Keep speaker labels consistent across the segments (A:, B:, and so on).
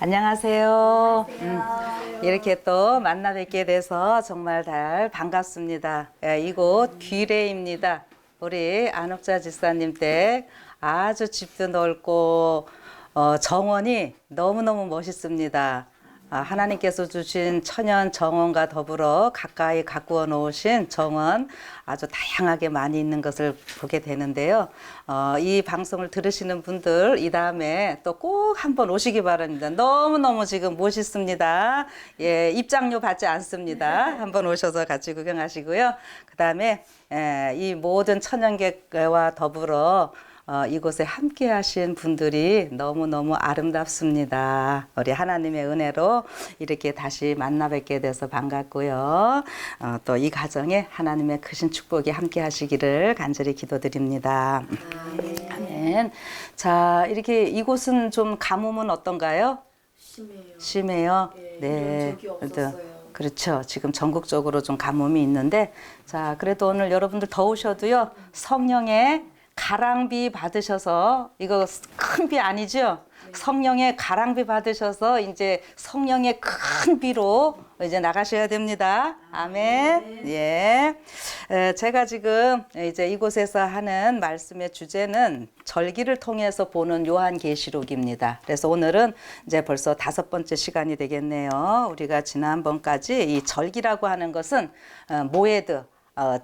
A: 안녕하세요. 이렇게 또 만나 뵙게 돼서 정말 반갑습니다. 이곳 귀례입니다. 우리 안옥자 집사님 댁 아주 집도 넓고 정원이 너무너무 멋있습니다. 하나님께서 주신 천연 정원과 더불어 가까이 가꾸어 놓으신 정원 아주 다양하게 많이 있는 것을 보게 되는데요. 이 방송을 들으시는 분들 이 다음에 또 꼭 한번 오시기 바랍니다. 너무너무 지금 멋있습니다. 예, 입장료 받지 않습니다. 한번 오셔서 같이 구경하시고요. 그 다음에 이 모든 천연객과 더불어 이곳에 함께 하신 분들이 너무너무 아름답습니다. 우리 하나님의 은혜로 이렇게 다시 만나 뵙게 돼서 반갑고요. 또 이 가정에 하나님의 크신 축복이 함께 하시기를 간절히 기도드립니다. 아멘. 자, 이렇게 이곳은 좀 가뭄은 어떤가요? 심해요. 네.
B: 적이 없었어요.
A: 그렇죠. 지금 전국적으로 좀 가뭄이 있는데, 자, 그래도 오늘 여러분들 더우셔도요, 성령의 가랑비 받으셔서, 이거 큰 비 아니죠? 성령의 가랑비 받으셔서 이제 성령의 큰 비로 이제 나가셔야 됩니다. 아멘. 예. 제가 지금 이제 이곳에서 하는 말씀의 주제는 절기를 통해서 보는 요한계시록입니다. 그래서 오늘은 이제 벌써 5번째 시간이 되겠네요. 우리가 지난번까지 이 절기라고 하는 것은 모에드,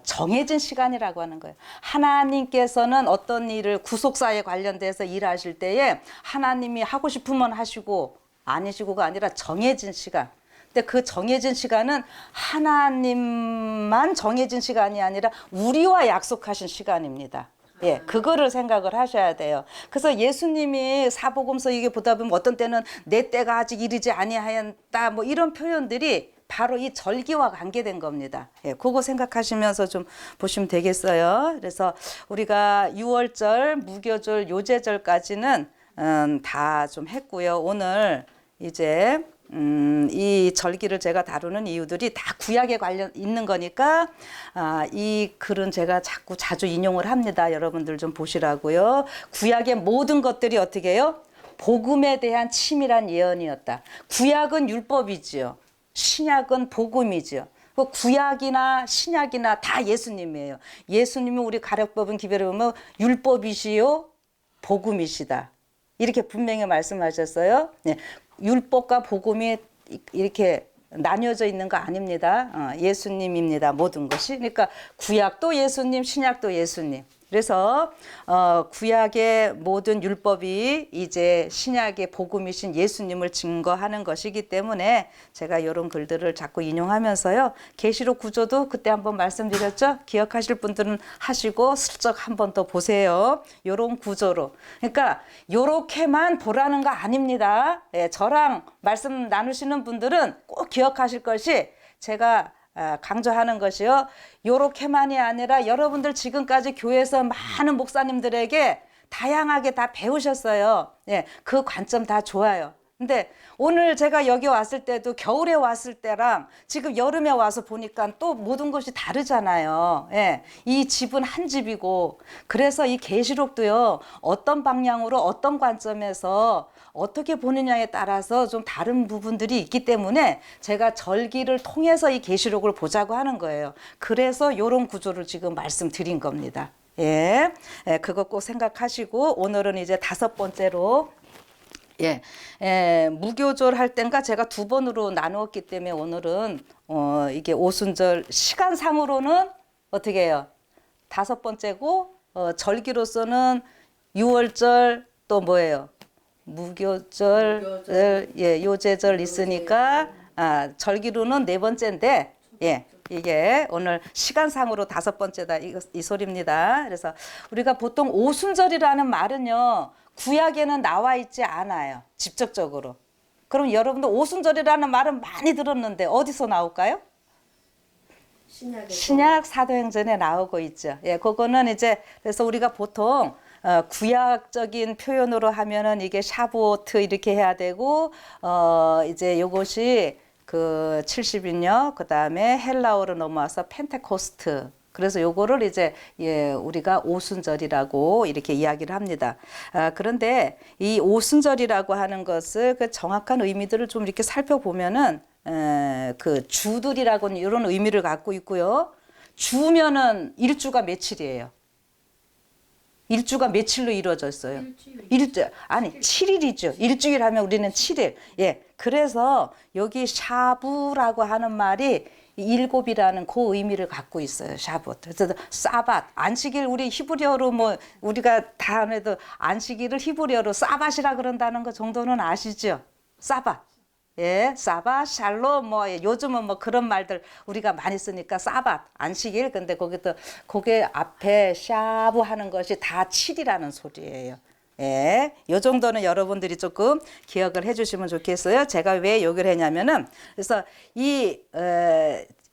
A: 정해진 시간이라고 하는 거예요. 하나님께서는 어떤 일을 구속사에 관련돼서 일하실 때에 하나님이 하고 싶으면 하시고 아니시고가 아니라 정해진 시간. 근데 그 정해진 시간은 하나님만 정해진 시간이 아니라 우리와 약속하신 시간입니다. 예, 그거를 생각을 하셔야 돼요. 그래서 예수님이 사복음서 이게 보다 보면 어떤 때는 내 때가 아직 이르지 아니하였다 뭐 이런 표현들이 바로 이 절기와 관계된 겁니다. 예, 그거 생각하시면서 좀 보시면 되겠어요. 그래서 우리가 6월절, 무교절, 요제절까지는 다 좀 했고요. 오늘 이제 이 절기를 제가 다루는 이유들이 다 구약에 관련 있는 거니까 이 글은 제가 자주 인용을 합니다. 여러분들 좀 보시라고요. 구약의 모든 것들이 어떻게 해요? 복음에 대한 치밀한 예언이었다. 구약은 율법이지요. 신약은 복음이죠. 구약이나 신약이나 다 예수님이에요. 예수님이 우리 가력법은 기별에 보면 율법이시요 복음이시다. 이렇게 분명히 말씀하셨어요. 네. 율법과 복음이 이렇게 나뉘어져 있는 거 아닙니다. 예수님입니다. 모든 것이. 그러니까 구약도 예수님, 신약도 예수님. 그래서 구약의 모든 율법이 이제 신약의 복음이신 예수님을 증거하는 것이기 때문에 제가 이런 글들을 자꾸 인용하면서요. 계시록 구조도 그때 한번 말씀드렸죠. 기억하실 분들은 하시고 슬쩍 한번 더 보세요. 이런 구조로. 그러니까 요렇게만 보라는 거 아닙니다. 예, 저랑 말씀 나누시는 분들은 꼭 기억하실 것이 제가 강조하는 것이요. 요렇게만이 아니라 여러분들 지금까지 교회에서 많은 목사님들에게 다양하게 다 배우셨어요. 예, 그 관점 다 좋아요. 근데 오늘 제가 여기 왔을 때도 겨울에 왔을 때랑 지금 여름에 와서 보니까 또 모든 것이 다르잖아요. 예, 이 집은 한 집이고 그래서 이 계시록도요. 어떤 방향으로 어떤 관점에서 어떻게 보느냐에 따라서 좀 다른 부분들이 있기 때문에 제가 절기를 통해서 이 계시록을 보자고 하는 거예요. 그래서 이런 구조를 지금 말씀드린 겁니다. 예, 그거 꼭 생각하시고 오늘은 이제 5번째로 무교절 할 땐가 제가 2번으로 나누었기 때문에 오늘은 이게 오순절 시간상으로는 어떻게 해요? 5번째고 절기로서는 6월절 또 뭐예요? 무교절, 요제절 있으니까 절기로는 4번째인데 이게 오늘 시간상으로 5번째다 이 소리입니다. 그래서 우리가 보통 오순절이라는 말은요. 구약에는 나와 있지 않아요. 직접적으로. 그럼 여러분들 오순절이라는 말은 많이 들었는데 어디서 나올까요? 신약 사도행전에 나오고 있죠. 예, 그거는 이제 그래서 우리가 보통 구약적인 표현으로 하면은 이게 샤부오트 이렇게 해야 되고 이제 요것이 그 70인요. 그다음에 헬라어로 넘어와서 펜테코스트 그래서 요거를 이제 우리가 오순절이라고 이렇게 이야기를 합니다. 그런데 이 오순절이라고 하는 것을 그 정확한 의미들을 좀 이렇게 살펴보면은 그 주들이라고는 이런 의미를 갖고 있고요. 주면은 일주가 며칠이에요? 일주가 며칠로 이루어졌어요? 아니, 7일이죠. 일주일 하면 우리는 7일. 예. 그래서 여기 샤브라고 하는 말이 일곱이라는 그 의미를 갖고 있어요. 샤봇. 그래서 사밧, 안식일 우리 히브리어로 뭐 우리가 다 해도 안식일을 히브리어로 사밧이라 그런다는 거 정도는 아시죠? 사밧. 예, 사밧, 샬롬, 뭐 요즘은 뭐 그런 말들 우리가 많이 쓰니까 사밧, 안식일. 근데 거기도 거기 앞에 샤브 하는 것이 다 7이라는 소리예요. 예, 요 정도는 여러분들이 조금 기억을 해주시면 좋겠어요. 제가 왜 여기를 했냐면은 그래서 이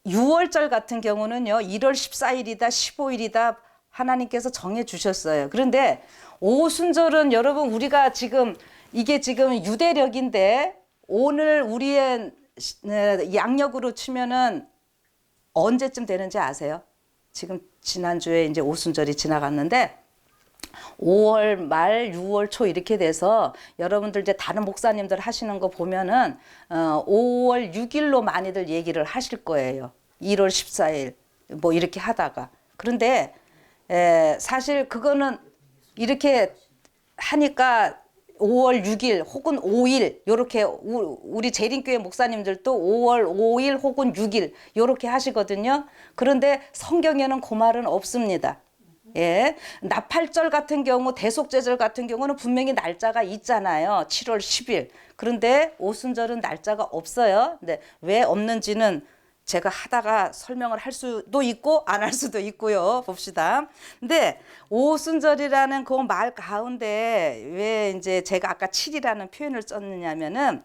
A: 6월절 같은 경우는요, 1월 14일이다, 15일이다 하나님께서 정해 주셨어요. 그런데 오순절은 여러분 우리가 지금 이게 지금 유대력인데 오늘 우리의 양력으로 치면은 언제쯤 되는지 아세요? 지금 지난주에 이제 오순절이 지나갔는데 5월 말 6월 초 이렇게 돼서 여러분들 이제 다른 목사님들 하시는 거 보면은 5월 6일로 많이들 얘기를 하실 거예요. 1월 14일 뭐 이렇게 하다가 그런데 사실 그거는 이렇게 하니까 5월 6일 혹은 5일 요렇게 우리 재림교회 목사님들도 5월 5일 혹은 6일 요렇게 하시거든요. 그런데 성경에는 그 말은 없습니다. 예, 나팔절 같은 경우 대속죄절 같은 경우는 분명히 날짜가 있잖아요. 7월 10일. 그런데 오순절은 날짜가 없어요. 근데 왜 없는지는 제가 하다가 설명을 할 수도 있고 안 할 수도 있고요. 봅시다. 근데 오순절이라는 그 말 가운데 왜 이제 제가 아까 7이라는 표현을 썼느냐면은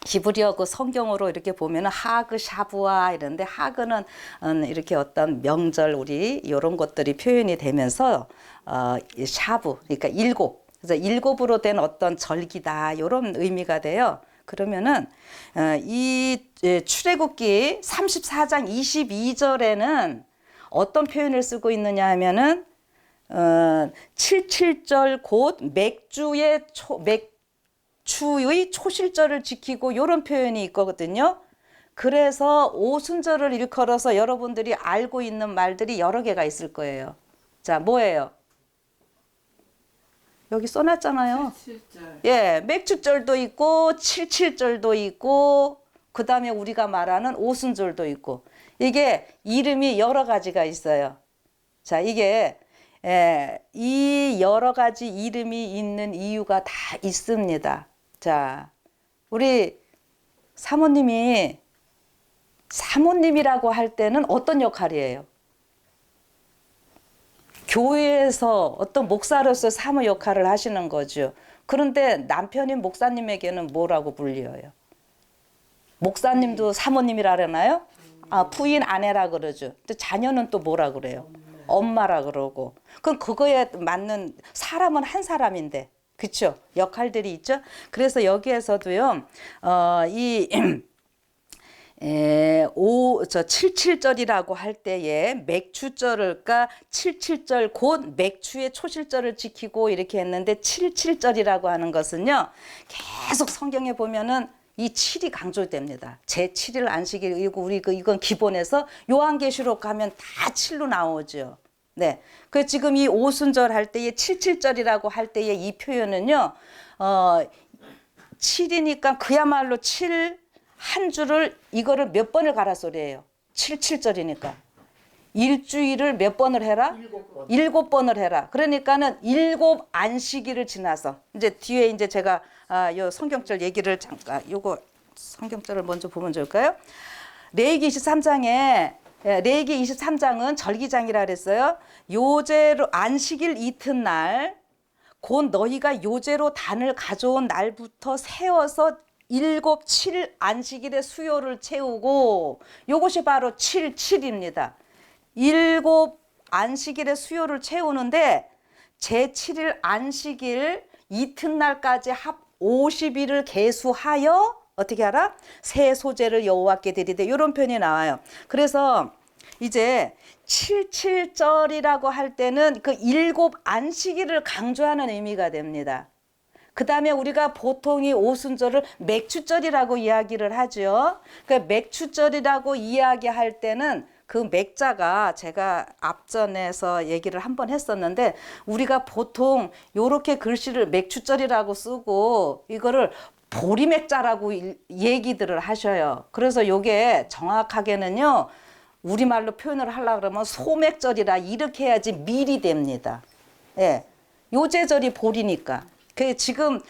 A: 히브리어 그 성경으로 이렇게 보면은 하그 샤브와 이런데 하그는 이렇게 어떤 명절 우리 이런 것들이 표현이 되면서 샤브 그러니까 일곱 그래서 일곱으로 된 어떤 절기다 이런 의미가 돼요. 그러면은 이 출애굽기 34장 22절에는 어떤 표현을 쓰고 있느냐 하면은 77절 곧 맥주의 초실절을 지키고 이런 표현이 있거든요. 그래서 오순절을 일컬어서 여러분들이 알고 있는 말들이 여러 개가 있을 거예요. 자, 뭐예요? 여기 써놨잖아요.
B: 77절.
A: 예, 맥주절도 있고 77절도 있고 그 다음에 우리가 말하는 오순절도 있고 이게 이름이 여러 가지가 있어요. 자, 이게 이 여러 가지 이름이 있는 이유가 다 있습니다. 자, 우리 사모님이라고 할 때는 어떤 역할이에요? 교회에서 어떤 목사로서 사모 역할을 하시는 거죠. 그런데 남편인 목사님에게는 뭐라고 불려요? 목사님도 사모님이라 그러나요? 부인 아내라 그러죠. 또 자녀는 또 뭐라 그래요? 엄마라 그러고. 그럼 그거에 맞는 사람은 한 사람인데. 그렇죠? 역할들이 있죠. 그래서 여기에서도요. 이 77절이라고 할 때에 맥주절을 그러니까 77절 곧 맥주의 초실절을 지키고 이렇게 했는데 77절이라고 하는 것은요. 계속 성경에 보면은 이 7이 강조됩니다. 제7일 안식일이고 우리 이건 기본에서 요한계시록 가면 다 7로 나오죠. 네. 그 지금 이 오순절 할 때의 77절이라고 할 때의 이 표현은요. 7이니까 그야말로 7 한 줄을 이거를 몇 번을 가라 소리예요. 77절이니까. 일주일을 몇 번을 해라?
B: 7번.
A: 7번을 해라. 그러니까는 7 안식일을 지나서 이제 뒤에 이제 제가 요 성경절 얘기를 잠깐 요거 성경절을 먼저 보면 좋을까요? 레위기 23장에 레위기 23장은 절기장이라 그랬어요. 요제로 안식일 이튿날 곧 너희가 요제로 단을 가져온 날부터 세워서 7, 7 안식일의 수요를 채우고 요것이 바로 7, 7입니다. 7 안식일의 수요를 채우는데 제7일 안식일 이튿날까지 합 50일을 계수하여 어떻게 하라? 새 소재를 여호와께 드리되 이런 표현이 나와요. 그래서 이제 77절이라고 할 때는 그 7 안식일을 강조하는 의미가 됩니다. 그 다음에 우리가 보통 이 오순절을 맥주절이라고 이야기를 하죠. 그 맥주절이라고 이야기할 때는 그 맥자가 제가 앞전에서 얘기를 한번 했었는데 우리가 보통 요렇게 글씨를 맥주절이라고 쓰고 이거를 보리맥자라고 얘기들을 하셔요. 그래서 요게 정확하게는요. 우리말로 표현을 하려고 그러면 소맥절이라 이렇게 해야지 밀이 됩니다. 예. 요제절이 보리니까. 그 지금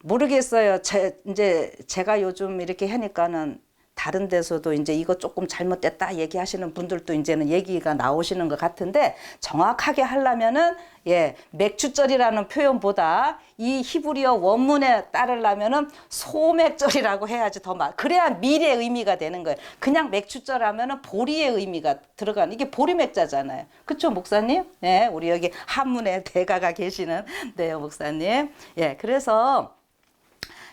A: 모르겠어요. 이제 제가 요즘 이렇게 하니까는 다른 데서도 이제 이거 조금 잘못됐다 얘기하시는 분들도 이제는 얘기가 나오시는 것 같은데 정확하게 하려면은 예, 맥주절이라는 표현보다 이 히브리어 원문에 따르려면은 소맥절이라고 해야지 더 그래야 밀의 의미가 되는 거예요. 그냥 맥주절 하면은 보리의 의미가 들어가는 이게 보리맥자잖아요. 그렇죠, 목사님? 예, 우리 여기 한문의 대가가 계시는 네, 목사님. 예, 그래서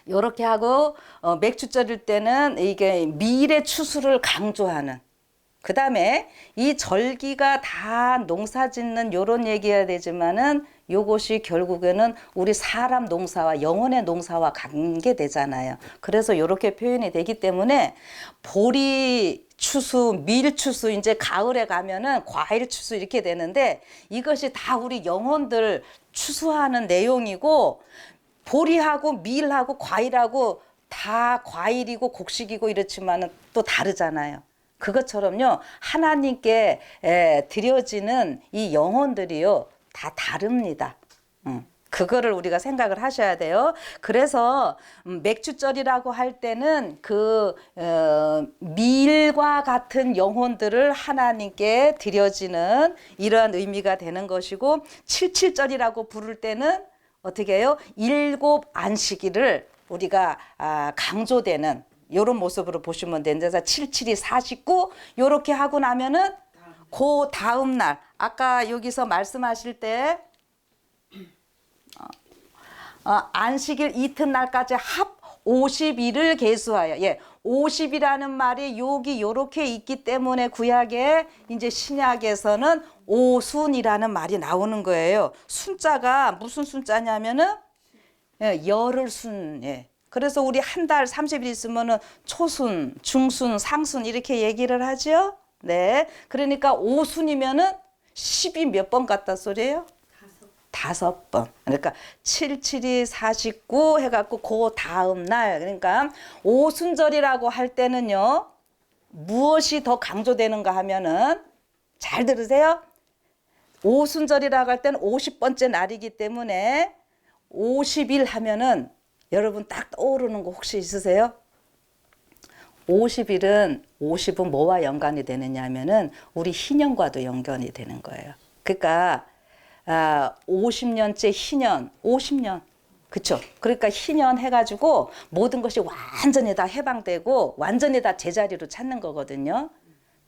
A: 요렇게 하고 맥주절일 때는 이게 밀의 추수를 강조하는 그 다음에 이 절기가 다 농사 짓는 요런 얘기해야 되지만은 요것이 결국에는 우리 사람 농사와 영혼의 농사와 관계되잖아요. 그래서 요렇게 표현이 되기 때문에 보리 추수, 밀 추수, 이제 가을에 가면은 과일 추수 이렇게 되는데 이것이 다 우리 영혼들 추수하는 내용이고 보리하고 밀하고 과일하고 다 과일이고 곡식이고 이렇지만은 또 다르잖아요. 그것처럼요 하나님께 드려지는 이 영혼들이요 다 다릅니다. 그거를 우리가 생각을 하셔야 돼요. 그래서 맥주절이라고 할 때는 그 밀과 같은 영혼들을 하나님께 드려지는 이러한 의미가 되는 것이고 77절이라고 부를 때는 어떻게 해요? 7 안식일을 우리가 강조되는 이런 모습으로 보시면 되는데 77이 49 이렇게 하고 나면은 그 다음 날 아까 여기서 말씀하실 때 안식일 이튿날까지 합 50일을 계수하여 50이라는 말이 여기 요렇게 있기 때문에 구약에 이제 신약에서는 오순이라는 말이 나오는 거예요. 순자가 무슨 순자냐면은 열흘 순. 그래서 우리 한 달 30일 있으면은 초순, 중순, 상순 이렇게 얘기를 하죠. 네. 그러니까 오순이면은 10이 몇 번 같다 소리예요? 5번. 그러니까 77이 49 해갖고 그 다음 날 그러니까 오순절이라고 할 때는요 무엇이 더 강조되는가 하면은 잘 들으세요. 오순절이라고 할 때는 50번째 날이기 때문에 50일 하면은 여러분 딱 떠오르는 거 혹시 있으세요? 50일은 50은 뭐와 연관이 되느냐 하면은 우리 희년과도 연관이 되는 거예요. 그러니까 50년째 희년, 50년. 그쵸? 그러니까 희년 해가지고 모든 것이 완전히 다 해방되고 완전히 다 제자리로 찾는 거거든요.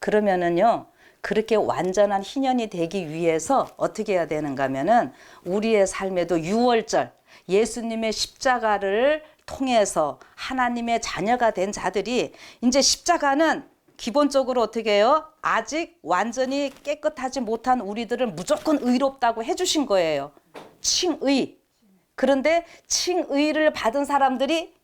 A: 그러면은요, 그렇게 완전한 희년이 되기 위해서 어떻게 해야 되는가 하면은 우리의 삶에도 6월절, 예수님의 십자가를 통해서 하나님의 자녀가 된 자들이 이제 십자가는 기본적으로 어떻게 해요? 아직 완전히 깨끗하지 못한 우리들을 무조건 의롭다고 해주신 거예요. 칭의. 그런데 칭의를 받은 사람들이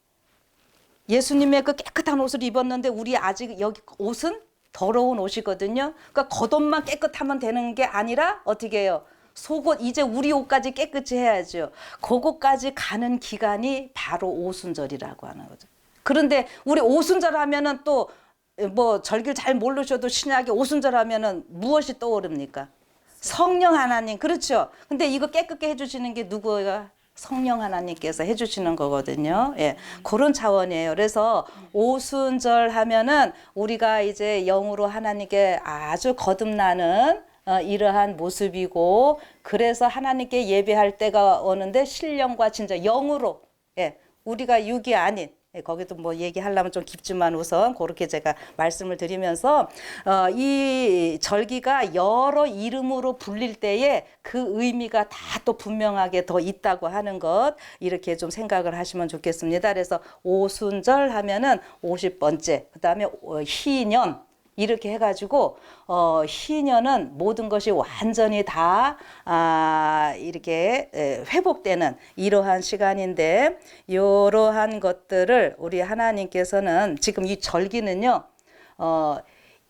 A: 예수님의 그 깨끗한 옷을 입었는데 우리 아직 여기 옷은 더러운 옷이거든요. 그러니까 겉옷만 깨끗하면 되는 게 아니라 어떻게 해요? 속옷 이제 우리 옷까지 깨끗이 해야죠. 그거까지 가는 기간이 바로 오순절이라고 하는 거죠. 그런데 우리 오순절 하면은 또 뭐 절기를 잘 모르셔도 신약에 오순절 하면은 무엇이 떠오릅니까? 성령 하나님. 그렇죠. 근데 이거 깨끗게 해주시는 게 누구예요? 성령 하나님께서 해주시는 거거든요. 예, 그런 차원이에요. 그래서 오순절 하면은 우리가 이제 영으로 하나님께 아주 거듭나는 이러한 모습이고, 그래서 하나님께 예배할 때가 오는데 신령과 진짜 영으로, 예, 우리가 육이 아닌 거기도 뭐 얘기하려면 좀 깊지만 우선 그렇게 제가 말씀을 드리면서 이 절기가 여러 이름으로 불릴 때에 그 의미가 다 또 분명하게 더 있다고 하는 것 이렇게 좀 생각을 하시면 좋겠습니다. 그래서 오순절 하면은 50번째, 그다음에 희년 이렇게 해가지고 희년은 모든 것이 완전히 다 이렇게 회복되는 이러한 시간인데 이러한 것들을 우리 하나님께서는 지금 이 절기는요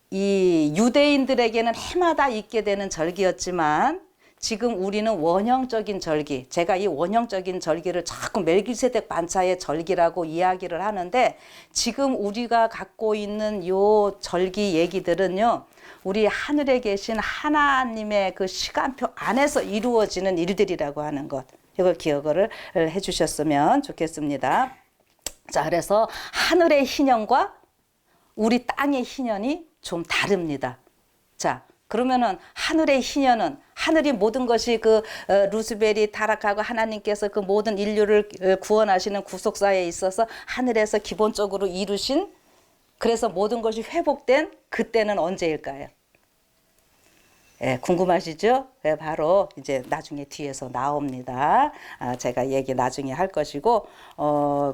A: 이 유대인들에게는 해마다 있게 되는 절기였지만 지금 우리는 원형적인 절기, 제가 이 원형적인 절기를 자꾸 멜기세덱 반차의 절기라고 이야기를 하는데 지금 우리가 갖고 있는 요 절기 얘기들은요 우리 하늘에 계신 하나님의 그 시간표 안에서 이루어지는 일들이라고 하는 것, 이걸 기억을 해주셨으면 좋겠습니다. 자, 그래서 하늘의 희년과 우리 땅의 희년이 좀 다릅니다. 자, 그러면은 하늘의 희년은 하늘이 모든 것이 그 루스벨이 타락하고 하나님께서 그 모든 인류를 구원하시는 구속사에 있어서 하늘에서 기본적으로 이루신, 그래서 모든 것이 회복된 그때는 언제일까요? 예, 궁금하시죠? 예, 바로 이제 나중에 뒤에서 나옵니다. 제가 얘기 나중에 할 것이고,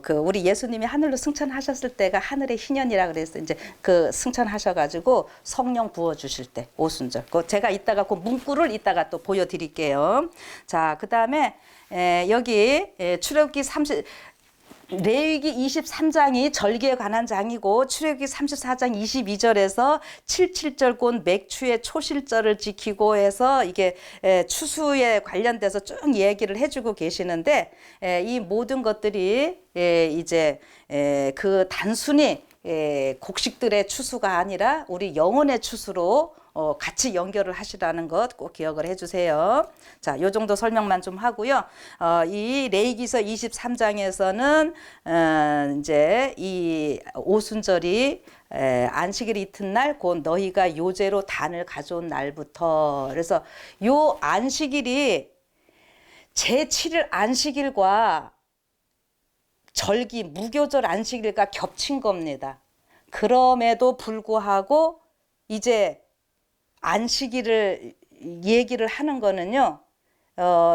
A: 그 우리 예수님이 하늘로 승천하셨을 때가 하늘의 희년이라 그래서 이제 그 승천하셔가지고 성령 부어주실 때 오순절. 그 제가 이따가 그 문구를 이따가 또 보여드릴게요. 자, 그 다음에 여기 출애굽기 레위기 23장이 절기에 관한 장이고 출애굽기 34장 22절에서 77절 곧 맥추의 초실절을 지키고 해서 이게 추수에 관련돼서 쭉 얘기를 해주고 계시는데 이 모든 것들이 이제 그 단순히 곡식들의 추수가 아니라 우리 영혼의 추수로 같이 연결을 하시라는 것 꼭 기억을 해주세요. 자, 요 정도 설명만 좀 하고요. 이 레위기서 23장에서는 이제 이 오순절이 안식일 이튿날 곧 너희가 요제로 단을 가져온 날부터, 그래서 요 안식일이 제7일 안식일과 절기 무교절 안식일과 겹친 겁니다. 그럼에도 불구하고 이제 안식일을 얘기를 하는 거는요,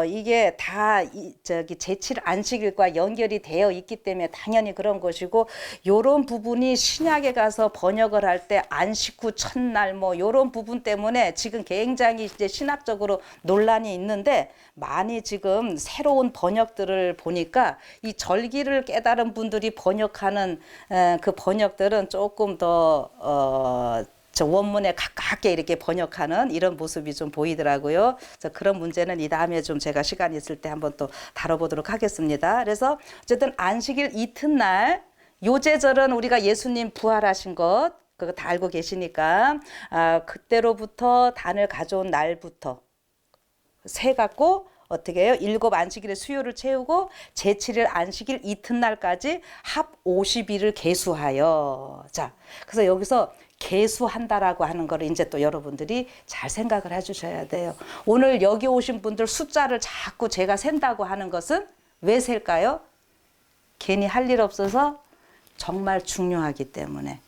A: 이게 다 저기 제7 안식일과 연결이 되어 있기 때문에 당연히 그런 것이고, 요런 부분이 신약에 가서 번역을 할 때 안식 후 첫날 뭐 요런 부분 때문에 지금 굉장히 이제 신학적으로 논란이 있는데, 많이 지금 새로운 번역들을 보니까 이 절기를 깨달은 분들이 번역하는 그 번역들은 조금 더 저 원문에 가깝게 이렇게 번역하는 이런 모습이 좀 보이더라고요. 그래서 그런 문제는 이 다음에 좀 제가 시간이 있을 때 한번 또 다뤄보도록 하겠습니다. 그래서 어쨌든 안식일 이튿날 요제절은 우리가 예수님 부활하신 것 그거 다 알고 계시니까 그때로부터 단을 가져온 날부터 세 갖고 어떻게 해요? 7 안식일의 수요를 채우고 제7일 안식일 이튿날까지 합 50일을 계수하여. 자, 그래서 여기서 계수한다라고 하는 거를 이제 또 여러분들이 잘 생각을 해주셔야 돼요. 오늘 여기 오신 분들 숫자를 자꾸 제가 센다고 하는 것은 왜 셀까요? 괜히 할 일 없어서 정말 중요하기 때문에.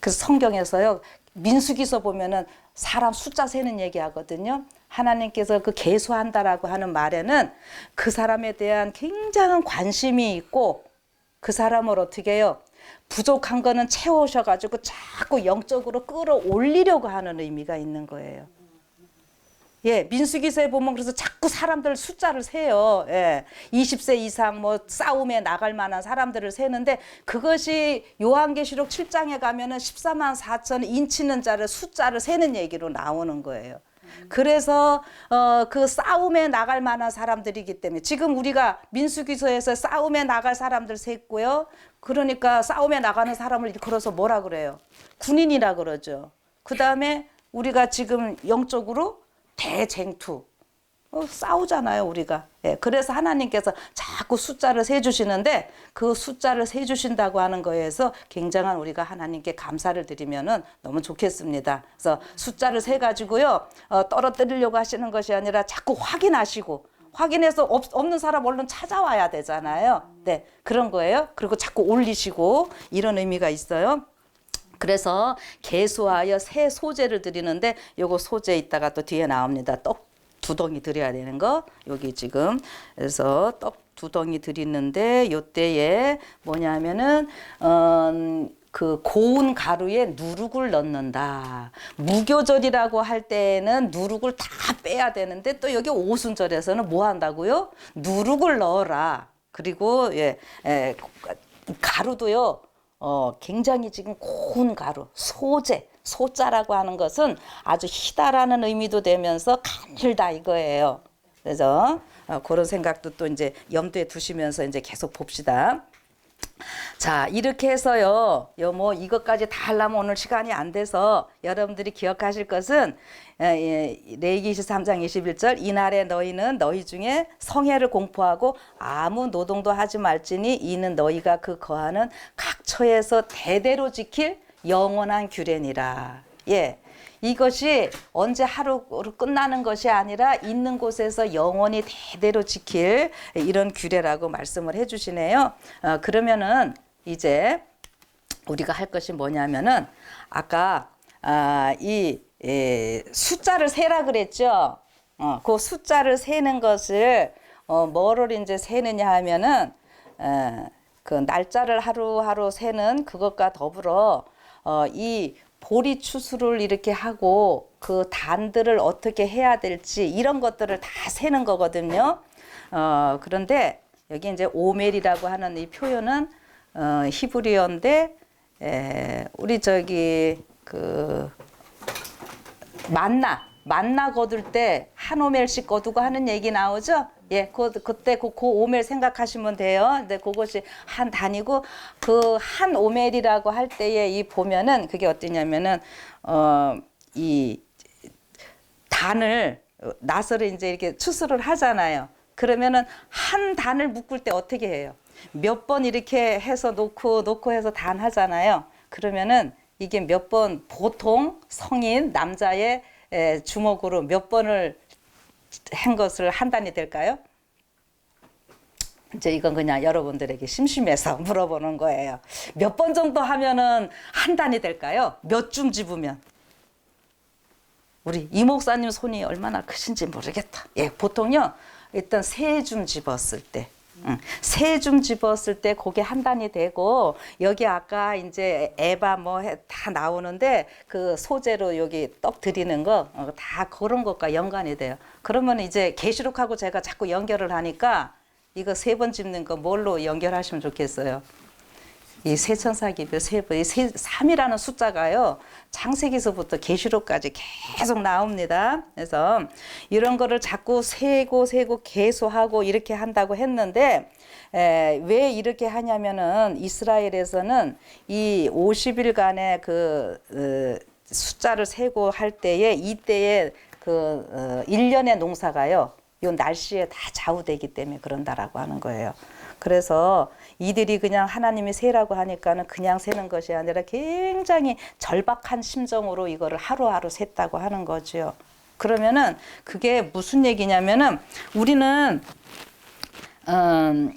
A: 그래서 성경에서요, 민수기서 보면은 사람 숫자 세는 얘기 하거든요. 하나님께서 그 계수한다라고 하는 말에는 그 사람에 대한 굉장한 관심이 있고 그 사람을 어떻게 해요? 부족한 거는 채우셔가지고 자꾸 영적으로 끌어올리려고 하는 의미가 있는 거예요. 예, 민수기서에 보면 그래서 자꾸 사람들 숫자를 세요. 예, 20세 이상 뭐 싸움에 나갈 만한 사람들을 세는데 그것이 요한계시록 7장에 가면은 14만 4천 인치는 자를 숫자를 세는 얘기로 나오는 거예요. 그래서 그 싸움에 나갈 만한 사람들이기 때문에 지금 우리가 민수기서에서 싸움에 나갈 사람들 셌고요. 그러니까 싸움에 나가는 사람을 걸어서 뭐라 그래요? 군인이라 그러죠. 그 다음에 우리가 지금 영적으로 대쟁투 싸우잖아요, 우리가. 예, 그래서 하나님께서 자꾸 숫자를 세주시는데 그 숫자를 세주신다고 하는 거에서 굉장한 우리가 하나님께 감사를 드리면은 너무 좋겠습니다. 그래서 숫자를 세가지고요, 떨어뜨리려고 하시는 것이 아니라 자꾸 확인하시고 확인해서 없는 사람 얼른 찾아와야 되잖아요. 네, 그런 거예요. 그리고 자꾸 올리시고 이런 의미가 있어요. 그래서 계수하여 새 소재를 드리는데 요거 소재 이따가 또 뒤에 나옵니다. 떡 2덩이 드려야 되는 거 여기 지금 그래서 떡 2덩이 드리는데 요때에 뭐냐면은 그 고운 가루에 누룩을 넣는다. 무교절이라고 할 때는 누룩을 다 빼야 되는데 또 여기 오순절에서는 뭐 한다고요? 누룩을 넣어라. 그리고 가루도요. 굉장히 지금 고운 가루, 소재, 소자라고 하는 것은 아주 희다라는 의미도 되면서 가늘다 이거예요. 그래서 그런 생각도 또 이제 염두에 두시면서 이제 계속 봅시다. 자, 이렇게 해서요. 뭐 이것까지 다 하려면 오늘 시간이 안 돼서 여러분들이 기억하실 것은 레위기 23장 21절 이날에 너희는 너희 중에 성회를 공포하고 아무 노동도 하지 말지니 이는 너희가 그 거하는 각 처에서 대대로 지킬 영원한 규례니라. 예. 이것이 언제 하루로 끝나는 것이 아니라 있는 곳에서 영원히 대대로 지킬 이런 규례라고 말씀을 해주시네요. 그러면은 이제 우리가 할 것이 뭐냐면은 아까 이 숫자를 세라 그랬죠. 그 숫자를 세는 것을 뭐를 이제 세느냐 하면은 그 날짜를 하루하루 세는 그것과 더불어 이 보리 추수를 이렇게 하고 그 단들을 어떻게 해야 될지 이런 것들을 다 세는 거거든요. 그런데 여기 이제 오멜이라고 하는 이 표현은 히브리어인데 우리 저기 그 만나 거둘 때 한 오멜씩 거두고 하는 얘기 나오죠? 예, 그때 그 오멜 생각하시면 돼요. 근데 그것이 한 단위고 그 한 오멜이라고 할 때에 이 보면은 그게 어떠냐면은 이 단을 나서를 이제 이렇게 추수를 하잖아요. 그러면은 한 단을 묶을 때 어떻게 해요? 몇 번 이렇게 해서 놓고 해서 단 하잖아요. 그러면은 이게 몇 번 보통 성인 남자의 주먹으로 몇 번을 한 것을 한 단이 될까요? 이제 이건 그냥 여러분들에게 심심해서 물어보는 거예요. 몇 번 정도 하면은 한 단이 될까요? 몇 줌 집으면? 우리 이 목사님 손이 얼마나 크신지 모르겠다. 예, 보통요. 일단 3줌 집었을 때. 3줌 집었을 때 그게 한 단이 되고 여기 아까 이제 에바 뭐 다 나오는데 그 소재로 여기 떡 드리는 거 다 그런 것과 연관이 돼요. 그러면 이제 계시록하고 제가 자꾸 연결을 하니까 이거 3번 집는 거 뭘로 연결하시면 좋겠어요? 이 세천사기별 3번, 이 3이라는 숫자가요. 창세기서부터 계시록까지 계속 나옵니다. 그래서 이런 거를 자꾸 세고 계수하고 이렇게 한다고 했는데 왜 이렇게 하냐면은 이스라엘에서는 이 50일간의 그 숫자를 세고 할 때에 이때에 그 1년의 농사가요. 요 날씨에 다 좌우되기 때문에 그런다라고 하는 거예요. 그래서 이들이 그냥 하나님이 세라고 하니까는 그냥 세는 것이 아니라 굉장히 절박한 심정으로 이거를 하루하루 셌다고 하는 거죠. 그러면은 그게 무슨 얘기냐면은 우리는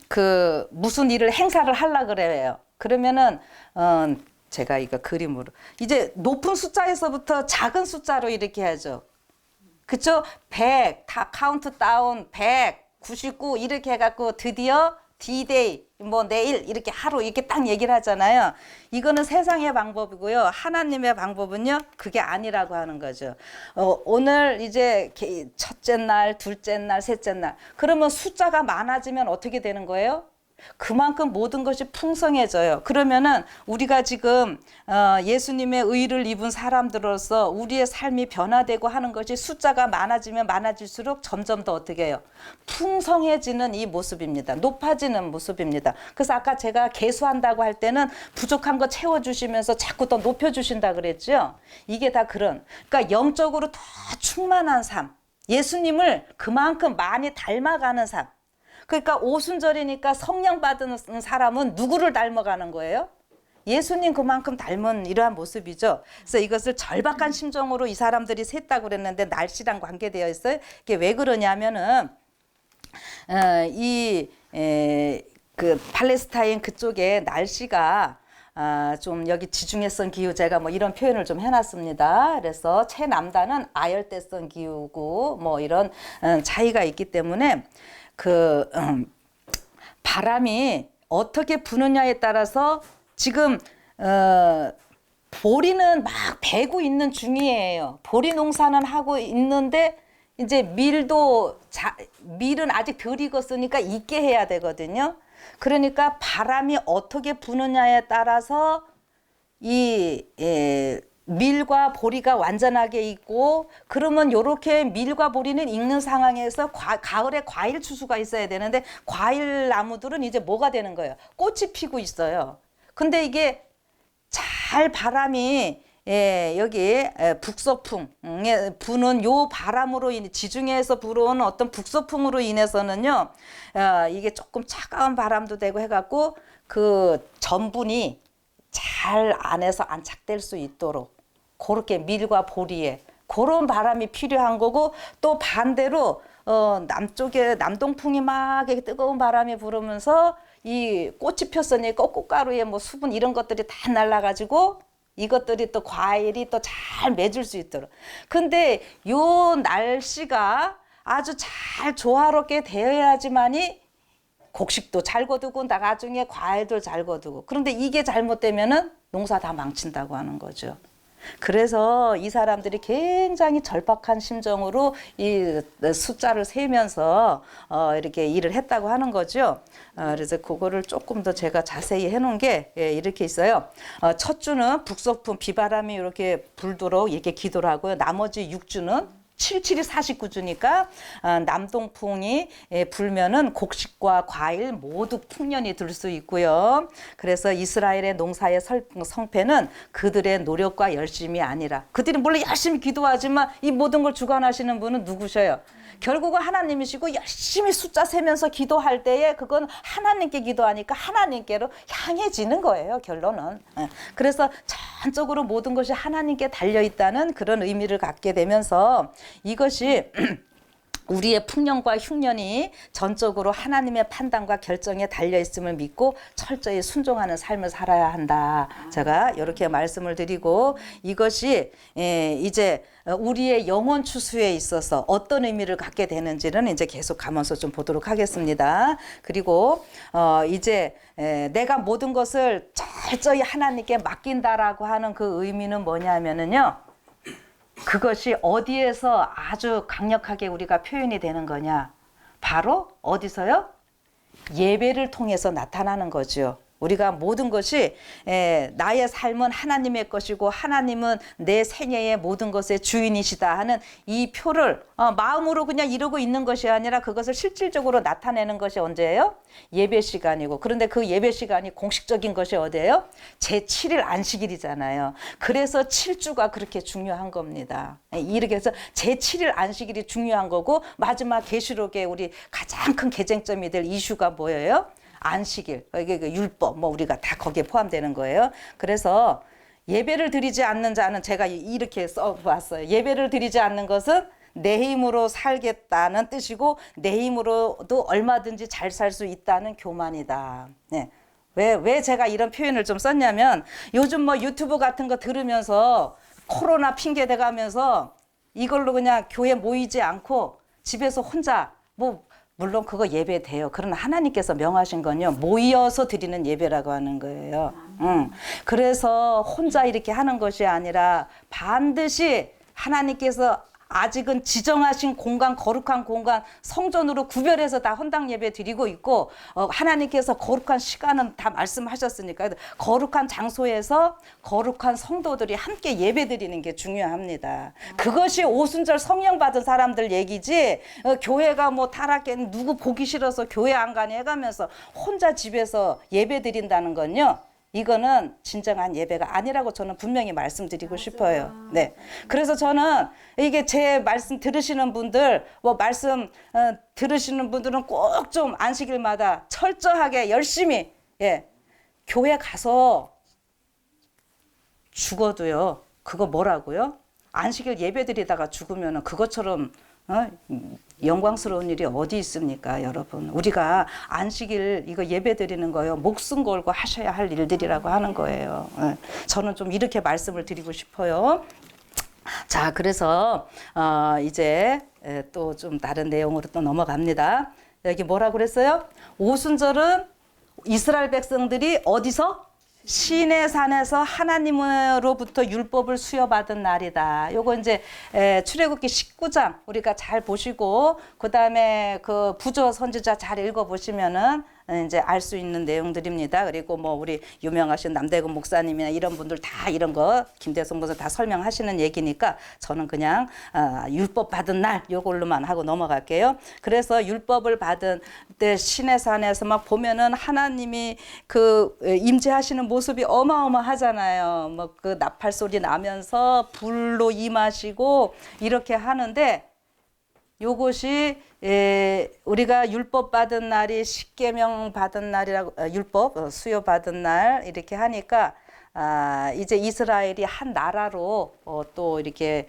A: 그 무슨 일을 행사를 하려 그래요. 그러면은 제가 이거 그림으로 이제 높은 숫자에서부터 작은 숫자로 이렇게 하죠. 그쵸? 100, 다 카운트 다운 100, 99 이렇게 해갖고 드디어 D-Day, 뭐 내일 이렇게 하루 이렇게 딱 얘기를 하잖아요. 이거는 세상의 방법이고요. 하나님의 방법은요. 그게 아니라고 하는 거죠. 오늘 이제 첫째 날, 둘째 날, 셋째 날. 그러면 숫자가 많아지면 어떻게 되는 거예요? 그만큼 모든 것이 풍성해져요. 그러면은 우리가 지금 예수님의 의를 입은 사람들로서 우리의 삶이 변화되고 하는 것이 숫자가 많아지면 많아질수록 점점 더 어떻게 해요? 풍성해지는 이 모습입니다. 높아지는 모습입니다. 그래서 아까 제가 계수한다고 할 때는 부족한 거 채워주시면서 자꾸 더 높여주신다 그랬죠. 이게 다 그러니까 영적으로 더 충만한 삶, 예수님을 그만큼 많이 닮아가는 삶. 그러니까 오순절이니까 성령 받은 사람은 누구를 닮아가는 거예요? 예수님 그만큼 닮은 이러한 모습이죠. 그래서 이것을 절박한 심정으로 이 사람들이 셌다고 그랬는데 날씨랑 관계되어 있어요. 이게 왜 그러냐면은 그 팔레스타인 그쪽에 날씨가 좀 여기 지중해성 기후 제가 뭐 이런 표현을 좀 해놨습니다. 그래서 최남단은 아열대성 기후고 뭐 이런 차이가 있기 때문에 그 바람이 어떻게 부느냐에 따라서 지금 보리는 막 베고 있는 중이에요. 보리 농사는 하고 있는데 이제 밀은 아직 덜 익었으니까 익게 해야 되거든요. 그러니까 바람이 어떻게 부느냐에 따라서 밀과 보리가 완전하게 익고 그러면 요렇게 밀과 보리는 익는 상황에서 가을에 과일 추수가 있어야 되는데 과일 나무들은 이제 뭐가 되는 거예요? 꽃이 피고 있어요. 근데 이게 잘 바람이 여기 북서풍에 부는 요 바람으로 지중해에서 불어오는 어떤 북서풍으로 인해서는요, 이게 조금 차가운 바람도 되고 해갖고 그 전분이 잘 안에서 안착될 수 있도록 그렇게 밀과 보리에 그런 바람이 필요한 거고, 또 반대로 남쪽에 남동풍이 막 뜨거운 바람이 불으면서 이 꽃이 폈으니까 꽃가루에 뭐 수분 이런 것들이 다 날라가지고 이것들이 또 과일이 또 잘 맺을 수 있도록. 근데 요 날씨가 아주 잘 조화롭게 되어야지만이 곡식도 잘 거두고 나중에 과일도 잘 거두고. 그런데 이게 잘못되면은 농사 다 망친다고 하는 거죠. 그래서 이 사람들이 굉장히 절박한 심정으로 이 숫자를 세면서 이렇게 일을 했다고 하는 거죠. 그래서 그거를 조금 더 제가 자세히 해놓은 게 이렇게 있어요. 첫 주는 북서풍 비바람이 이렇게 불도록 이렇게 기도를 하고요. 나머지 6주는 77이 49주니까 남동풍이 불면은 곡식과 과일 모두 풍년이 들 수 있고요. 그래서 이스라엘의 농사의 성패는 그들의 노력과 열심이 아니라, 그들이 물론 열심히 기도하지만 이 모든 걸 주관하시는 분은 누구셔요? 결국은 하나님이시고, 열심히 숫자 세면서 기도할 때에 그건 하나님께 기도하니까 하나님께로 향해지는 거예요, 결론은. 그래서 전적으로 모든 것이 하나님께 달려있다는 그런 의미를 갖게 되면서 이것이 우리의 풍년과 흉년이 전적으로 하나님의 판단과 결정에 달려있음을 믿고 철저히 순종하는 삶을 살아야 한다. 제가 이렇게 말씀을 드리고, 이것이 이제 우리의 영혼 추수에 있어서 어떤 의미를 갖게 되는지는 이제 계속 가면서 좀 보도록 하겠습니다. 그리고 이제 내가 모든 것을 철저히 하나님께 맡긴다라고 하는 그 의미는 뭐냐면은요, 그것이 어디에서 아주 강력하게 우리가 표현이 되는 거냐? 바로 어디서요? 예배를 통해서 나타나는 거죠. 우리가 모든 것이 나의 삶은 하나님의 것이고 하나님은 내 생애의 모든 것의 주인이시다 하는 이 표를 마음으로 그냥 이루고 있는 것이 아니라 그것을 실질적으로 나타내는 것이 언제예요? 예배 시간이고, 그런데 그 예배 시간이 공식적인 것이 어디예요? 제7일 안식일이잖아요. 그래서 7주가 그렇게 중요한 겁니다. 이렇게 해서 제7일 안식일이 중요한 거고, 마지막 계시록에 우리 가장 큰 개쟁점이 될 이슈가 뭐예요? 안식일, 이게 그 율법, 뭐 우리가 다 거기에 포함되는 거예요. 그래서 예배를 드리지 않는 자는, 제가 이렇게 써봤어요. 예배를 드리지 않는 것은 내 힘으로 살겠다는 뜻이고, 내 힘으로도 얼마든지 잘 살 수 있다는 교만이다. 네. 왜 제가 이런 표현을 좀 썼냐면, 요즘 뭐 유튜브 같은 거 들으면서 코로나 핑계 대가면서 이걸로 그냥 교회 모이지 않고 집에서 혼자 물론 그거 예배 돼요. 그러나 하나님께서 명하신 건요, 모여서 드리는 예배라고 하는 거예요. 그래서 혼자 이렇게 하는 것이 아니라 반드시 하나님께서 아직은 지정하신 공간, 거룩한 공간, 성전으로 구별해서 다 헌당 예배 드리고 있고, 하나님께서 거룩한 시간은 다 말씀하셨으니까 거룩한 장소에서 거룩한 성도들이 함께 예배 드리는 게 중요합니다. 그것이 오순절 성령 받은 사람들 얘기지, 교회가 뭐 타락해 누구 보기 싫어서 교회 안 가니 해가면서 혼자 집에서 예배 드린다는 건요, 이거는 진정한 예배가 아니라고 저는 분명히 말씀드리고 싶어요. 네. 그래서 저는 이게 제 말씀 들으시는 분들, 들으시는 분들은 꼭 좀 안식일마다 철저하게 열심히, 교회 가서 죽어도요, 그거 뭐라고요? 안식일 예배 드리다가 죽으면은 그것처럼 영광스러운 일이 어디 있습니까, 여러분? 우리가 안식일 이거 예배 드리는 거요. 목숨 걸고 하셔야 할 일들이라고 하는 거예요. 저는 좀 이렇게 말씀을 드리고 싶어요. 자, 그래서 이제 또 좀 다른 내용으로 또 넘어갑니다. 여기 뭐라고 그랬어요? 오순절은 이스라엘 백성들이 어디서? 시내산에서 하나님으로부터 율법을 수여받은 날이다. 요거 이제 출애굽기 19장 우리가 잘 보시고 그다음에 그 부조 선지자 잘 읽어 보시면은 이제 알 수 있는 내용들입니다. 그리고 뭐 우리 유명하신 남대근 목사님이나 이런 분들 다 이런 거 김대성 목사 다 설명하시는 얘기니까 저는 그냥 율법 받은 날 요걸로만 하고 넘어갈게요. 그래서 율법을 받은 때 시내산에서 막 보면은 하나님이 그 임재하시는 모습이 어마어마하잖아요. 뭐 그 나팔 소리 나면서 불로 임하시고 이렇게 하는데 요것이 우리가 율법 받은 날이 십계명 받은 날이라고 율법 수요 받은 날 이렇게 하니까 이제 이스라엘이 한 나라로 또 이렇게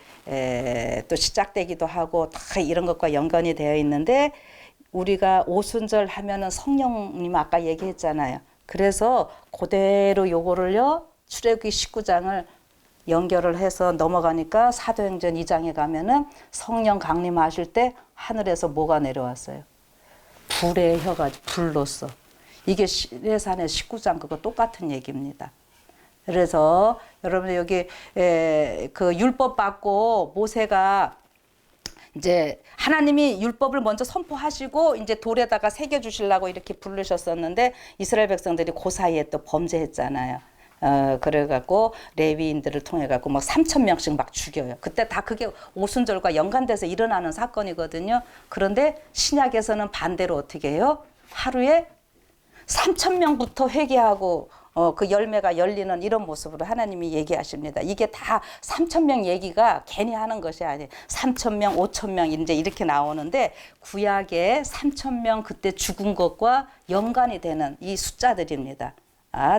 A: 또 시작되기도 하고 다 이런 것과 연관이 되어 있는데 우리가 오순절 하면은 성령님 아까 얘기했잖아요. 그래서 그대로 요거를요 출애굽기 19장을 연결을 해서 넘어가니까 사도행전 2장에 가면은 성령 강림하실 때 하늘에서 뭐가 내려왔어요? 불의 혀가 불로써. 이게 시내산의 19장 그거 똑같은 얘기입니다. 그래서 여러분 여기 그 율법 받고 모세가 이제 하나님이 율법을 먼저 선포하시고 이제 돌에다가 새겨 주시려고 이렇게 부르셨었는데 이스라엘 백성들이 그 사이에 또 범죄했잖아요. 그래갖고 레위인들을 통해갖고 막 3,000명씩 막 죽여요. 그때 다 그게 오순절과 연관돼서 일어나는 사건이거든요. 그런데 신약에서는 반대로 어떻게 해요? 하루에 3,000명부터 회개하고 그 열매가 열리는 이런 모습으로 하나님이 얘기하십니다. 이게 다 3,000명 얘기가 괜히 하는 것이 아니에요. 3,000명, 5,000명 이제 이렇게 나오는데 구약에 3,000명 그때 죽은 것과 연관이 되는 이 숫자들입니다.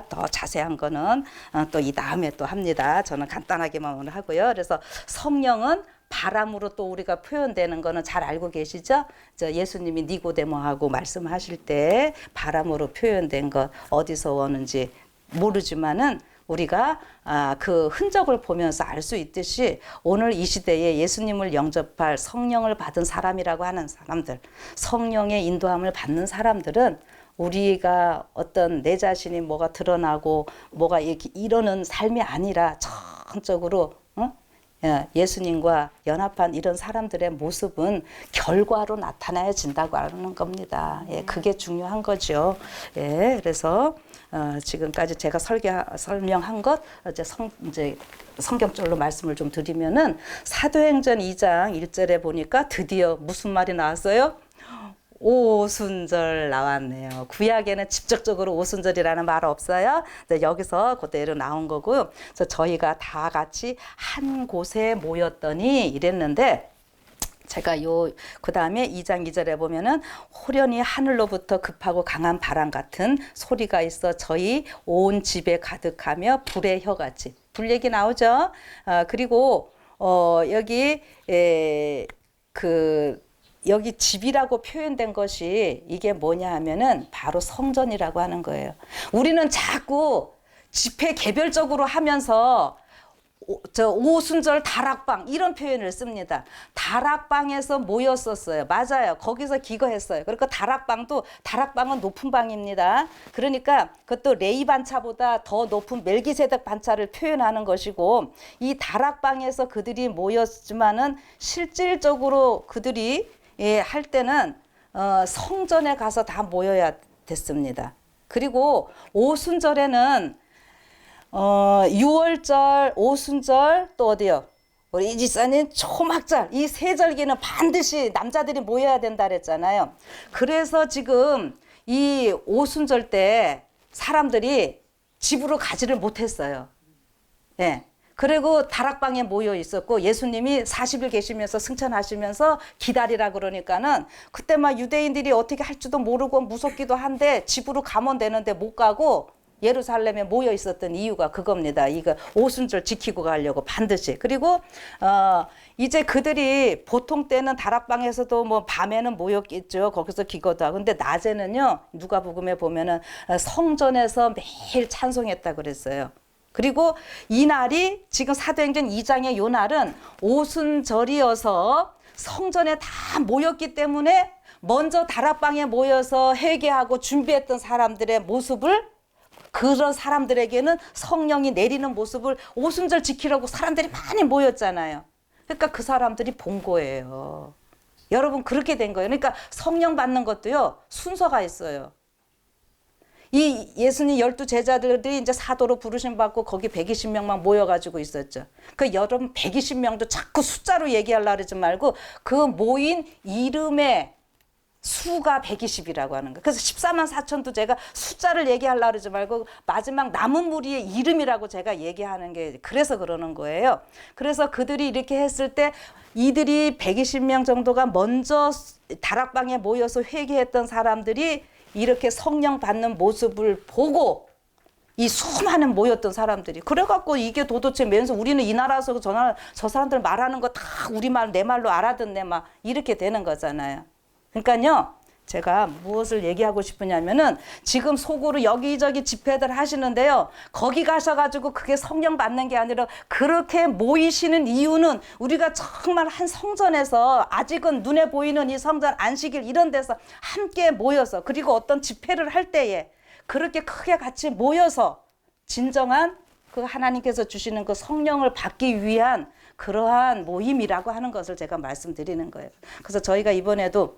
A: 더 자세한 거는 또 이 다음에 또 합니다. 저는 간단하게만 오늘 하고요. 그래서 성령은 바람으로 또 우리가 표현되는 거는 잘 알고 계시죠? 예수님이 니고데모하고 말씀하실 때 바람으로 표현된 것 어디서 오는지 모르지만은 우리가 그 흔적을 보면서 알 수 있듯이 오늘 이 시대에 예수님을 영접할 성령을 받은 사람이라고 하는 사람들, 성령의 인도함을 받는 사람들은 우리가 어떤 내 자신이 뭐가 드러나고 뭐가 이렇게 이러는 삶이 아니라 전적으로 예수님과 연합한 이런 사람들의 모습은 결과로 나타나진다고 하는 겁니다. 예, 그게 중요한 거죠. 예, 그래서 지금까지 제가 설명한 것 이제 성경적으로 말씀을 좀 드리면은 사도행전 2장 1절에 보니까 드디어 무슨 말이 나왔어요? 오순절 나왔네요. 구약에는 직접적으로 오순절이라는 말 없어요. 여기서 그대로 나온 거고요. 그래서 저희가 다 같이 한 곳에 모였더니 이랬는데 제가 그 다음에 2장 2절에 보면은 호련히 하늘로부터 급하고 강한 바람 같은 소리가 있어 저희 온 집에 가득하며 불의 혀같이 불 얘기 나오죠. 그리고 여기 여기 집이라고 표현된 것이 이게 뭐냐 하면은 바로 성전이라고 하는 거예요. 우리는 자꾸 집회 개별적으로 하면서 오순절 다락방 이런 표현을 씁니다. 다락방에서 모였었어요. 맞아요. 거기서 기거했어요. 그러니까 다락방은 높은 방입니다. 그러니까 그것도 레위 반차보다 더 높은 멜기세덱 반차를 표현하는 것이고 이 다락방에서 그들이 모였지만은 실질적으로 그들이 할 때는 성전에 가서 다 모여야 됐습니다. 그리고 오순절에는 6월절, 오순절 또 어디요? 우리 이지사님 초막절 이 세 절기는 반드시 남자들이 모여야 된다 그랬잖아요. 그래서 지금 이 오순절 때 사람들이 집으로 가지를 못했어요. 예. 그리고 다락방에 모여 있었고 예수님이 40일 계시면서 승천하시면서 기다리라 그러니까는 그때 막 유대인들이 어떻게 할지도 모르고 무섭기도 한데 집으로 가면 되는데 못 가고 예루살렘에 모여 있었던 이유가 그겁니다. 이거 오순절 지키고 가려고 반드시. 그리고 이제 그들이 보통 때는 다락방에서도 뭐 밤에는 모였겠죠. 거기서 기도하고. 근데 낮에는요. 누가복음에 보면은 성전에서 매일 찬송했다 그랬어요. 그리고 이 날이 지금 사도행전 2장의 요 날은 오순절이어서 성전에 다 모였기 때문에 먼저 다락방에 모여서 회개하고 준비했던 사람들의 모습을 그런 사람들에게는 성령이 내리는 모습을 오순절 지키려고 사람들이 많이 모였잖아요. 그러니까 그 사람들이 본 거예요. 여러분 그렇게 된 거예요. 그러니까 성령 받는 것도요. 순서가 있어요. 이 예수님 12 제자들이 이제 사도로 부르심 받고 거기 120명만 모여가지고 있었죠. 그 여러분 120명도 자꾸 숫자로 얘기하려고 그러지 말고 그 모인 이름의 수가 120이라고 하는 거예요. 그래서 14만 4천도 제가 숫자를 얘기하려고 그러지 말고 마지막 남은 무리의 이름이라고 제가 얘기하는 게 그래서 그러는 거예요. 그래서 그들이 이렇게 했을 때 이들이 120명 정도가 먼저 다락방에 모여서 회개했던 사람들이 이렇게 성령 받는 모습을 보고 이 수많은 모였던 사람들이 그래갖고 이게 도대체 면서 우리는 이 나라에서 저 사람들 말하는 거 다 우리말 내 말로 알아듣네 막 이렇게 되는 거잖아요. 그러니까요, 제가 무엇을 얘기하고 싶으냐면은 지금 속으로 여기저기 집회들 하시는데요. 거기 가셔가지고 그게 성령 받는 게 아니라 그렇게 모이시는 이유는 우리가 정말 한 성전에서 아직은 눈에 보이는 이 성전 안식일 이런 데서 함께 모여서 그리고 어떤 집회를 할 때에 그렇게 크게 같이 모여서 진정한 그 하나님께서 주시는 그 성령을 받기 위한 그러한 모임이라고 하는 것을 제가 말씀드리는 거예요. 그래서 저희가 이번에도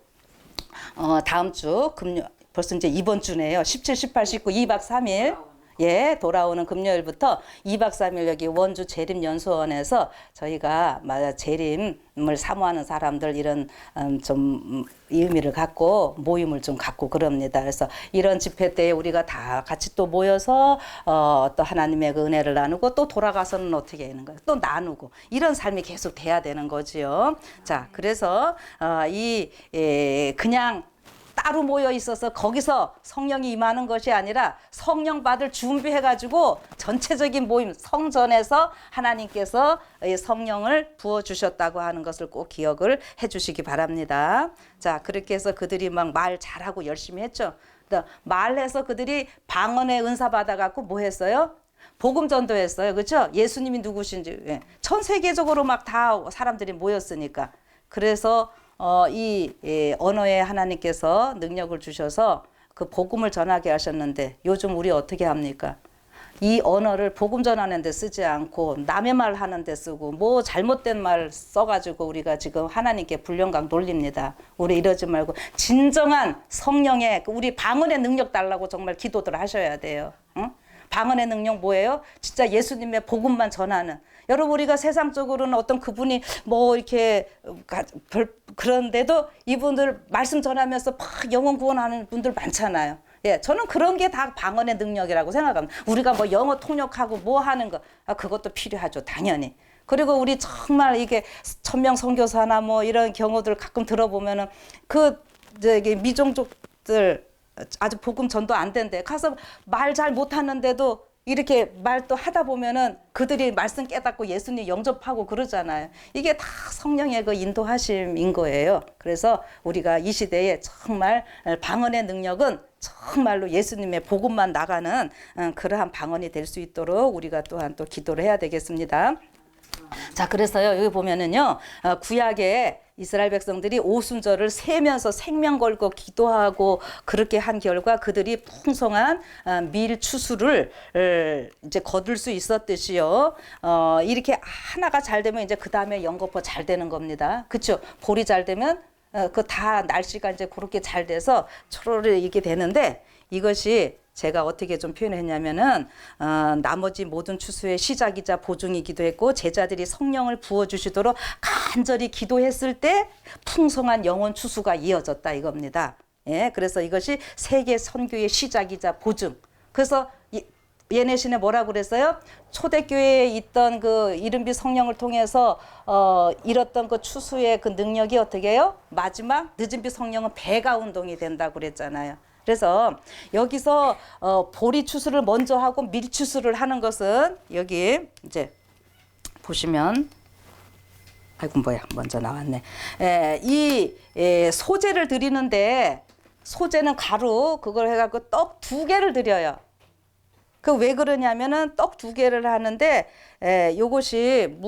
A: 다음 주 금요 벌써 이제 이번 주네요. 17, 18, 19 2박 3일 예, 돌아오는 금요일부터 2박 3일 여기 원주 재림연수원에서 저희가 재림을 사모하는 사람들 이런 좀 의미를 갖고 모임을 좀 갖고 그럽니다. 그래서 이런 집회 때에 우리가 다 같이 또 모여서 또 하나님의 그 은혜를 나누고 또 돌아가서는 어떻게 하는 거예요? 또 나누고 이런 삶이 계속 돼야 되는 거지요. 자, 그래서 그냥 따로 모여 있어서 거기서 성령이 임하는 것이 아니라 성령 받을 준비해가지고 전체적인 모임 성전에서 하나님께서 성령을 부어주셨다고 하는 것을 꼭 기억을 해주시기 바랍니다. 자, 그렇게 해서 그들이 막 말 잘하고 열심히 했죠. 말해서 그들이 방언의 은사 받아갖고 뭐 했어요? 복음 전도했어요. 그렇죠? 예수님이 누구신지 전 세계적으로 막 다 사람들이 모였으니까. 그래서 언어에 하나님께서 능력을 주셔서 그 복음을 전하게 하셨는데 요즘 우리 어떻게 합니까? 이 언어를 복음 전하는 데 쓰지 않고 남의 말 하는 데 쓰고 뭐 잘못된 말 써가지고 우리가 지금 하나님께 불령강 돌립니다. 우리 이러지 말고 진정한 성령의 우리 방언의 능력 달라고 정말 기도들 하셔야 돼요. 응? 방언의 능력 뭐예요? 진짜 예수님의 복음만 전하는. 여러분 우리가 세상적으로는 어떤 그분이 뭐 이렇게 그런데도 이분들 말씀 전하면서 막 영혼 구원하는 분들 많잖아요. 예, 저는 그런 게 다 방언의 능력이라고 생각합니다. 우리가 뭐 영어 통역하고 뭐 하는 거 그것도 필요하죠, 당연히. 그리고 우리 정말 이게 천명 선교사나 뭐 이런 경우들 가끔 들어보면은 미종족들 아주 복음 전도 안 된대. 가서 말 잘 못하는데도 이렇게 말도 하다 보면은 그들이 말씀 깨닫고 예수님 영접하고 그러잖아요. 이게 다 성령의 그 인도하심인 거예요. 그래서 우리가 이 시대에 정말 방언의 능력은 정말로 예수님의 복음만 나가는 그러한 방언이 될 수 있도록 우리가 또한 또 기도를 해야 되겠습니다. 자, 그래서요 여기 보면은요 구약에 이스라엘 백성들이 오순절을 세면서 생명 걸고 기도하고 그렇게 한 결과 그들이 풍성한 밀 추수를 이제 거둘 수 있었듯이요. 이렇게 하나가 잘 되면 이제 그 다음에 연거푸 잘 되는 겁니다. 그렇죠? 볼이 잘 되면 그 다 날씨가 이제 그렇게 잘 돼서 초로를 이게 되는데 이것이 제가 어떻게 좀 표현했냐면은 나머지 모든 추수의 시작이자 보증이기도 했고 제자들이 성령을 부어주시도록 간절히 기도했을 때 풍성한 영혼 추수가 이어졌다 이겁니다. 예, 그래서 이것이 세계 선교의 시작이자 보증. 그래서 예내신에 뭐라고 그랬어요? 초대교회에 있던 그 이른비 성령을 통해서 잃었던 그 추수의 그 능력이 어떻게 해요? 마지막 늦은비 성령은 배가 운동이 된다고 그랬잖아요. 그래서 여기서 보리 추수를 먼저 하고 밀 추수를 하는 것은 여기 이제 보시면 아이고 뭐야 먼저 나왔네. 소제를 드리는데 소제는 가루 그걸 해갖고 떡 2개를 드려요. 그 왜 그러냐면은 떡 2개를 하는데 요것이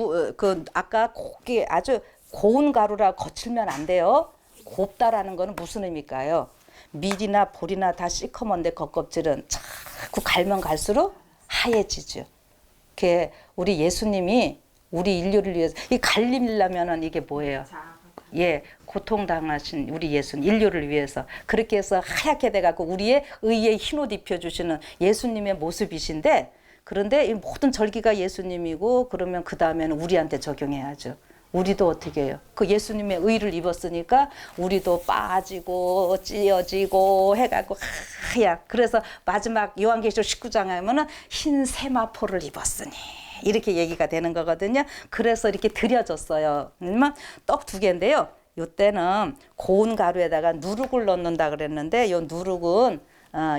A: 아까 곱게 아주 고운 가루라 거칠면 안 돼요. 곱다라는 거는 무슨 의미일까요? 밀이나 보리나 다 시커먼데 겉껍질은 자꾸 갈면 갈수록 하얘지죠. 그게 우리 예수님이 우리 인류를 위해서 이 갈리려면은 이게 뭐예요? 예, 고통당하신 우리 예수님 인류를 위해서 그렇게 해서 하얗게 돼갖고 우리의 의의 흰옷 입혀주시는 예수님의 모습이신데 그런데 이 모든 절기가 예수님이고 그러면 그 다음에는 우리한테 적용해야죠. 우리도 어떻게 해요? 그 예수님의 의를 입었으니까 우리도 빠지고 찢어지고 해갖고 하얗. 그래서 마지막 요한계시록 19장 하면은 흰 세마포를 입었으니 이렇게 얘기가 되는 거거든요. 그래서 이렇게 드려졌어요. 떡 2개인데요. 요때는 고운 가루에다가 누룩을 넣는다 그랬는데 요 누룩은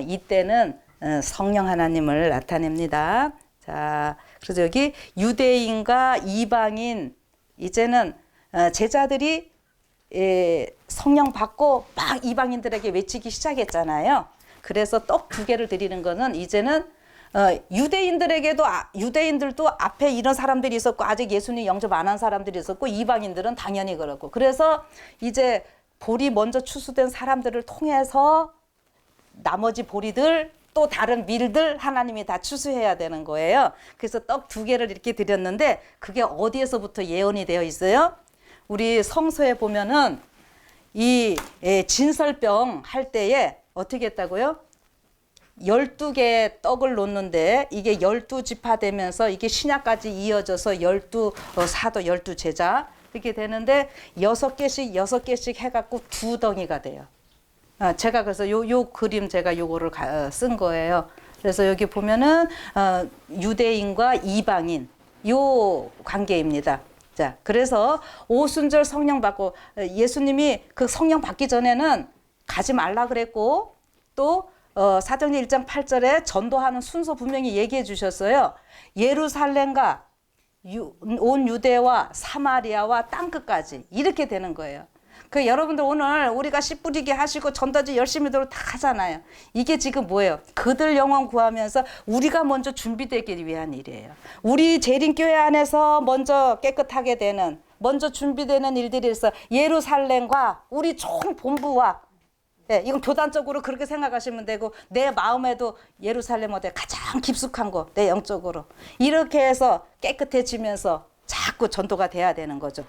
A: 이때는 성령 하나님을 나타냅니다. 자, 그래서 여기 유대인과 이방인 이제는 제자들이 성령 받고 막 이방인들에게 외치기 시작했잖아요. 그래서 떡 2개를 드리는 거는 이제는 유대인들도 앞에 이런 사람들이 있었고 아직 예수님 영접 안 한 사람들이 있었고 이방인들은 당연히 그렇고 그래서 이제 보리 먼저 추수된 사람들을 통해서 나머지 보리들 또 다른 밀들 하나님이 다 추수해야 되는 거예요. 그래서 떡 2개를 이렇게 드렸는데 그게 어디에서부터 예언이 되어 있어요? 우리 성서에 보면은 이 진설병 할 때에 어떻게 했다고요? 12개의 떡을 놓는데 이게 12지파 되면서 이게 신약까지 이어져서 12사도 12제자 이렇게 되는데 6개씩 해갖고 2덩이가 돼요. 제가 그래서 요 그림 제가 요거를 쓴 거예요. 그래서 여기 보면은 유대인과 이방인 요 관계입니다. 자, 그래서 오순절 성령 받고 예수님이 그 성령 받기 전에는 가지 말라 그랬고 또 사도행전 1장 8절에 전도하는 순서 분명히 얘기해 주셨어요. 예루살렘과 온 유대와 사마리아와 땅끝까지 이렇게 되는 거예요. 그 여러분들 오늘 우리가 씨 뿌리게 하시고 전도지 열심히들 다 하잖아요. 이게 지금 뭐예요? 그들 영혼 구하면서 우리가 먼저 준비되기 위한 일이에요. 우리 재림교회 안에서 먼저 깨끗하게 되는 먼저 준비되는 일들이 있어. 예루살렘과 우리 총 본부와 이건 교단적으로 그렇게 생각하시면 되고 내 마음에도 예루살렘 어디 가장 깊숙한 거 내 영적으로 이렇게 해서 깨끗해지면서 자꾸 전도가 돼야 되는 거죠.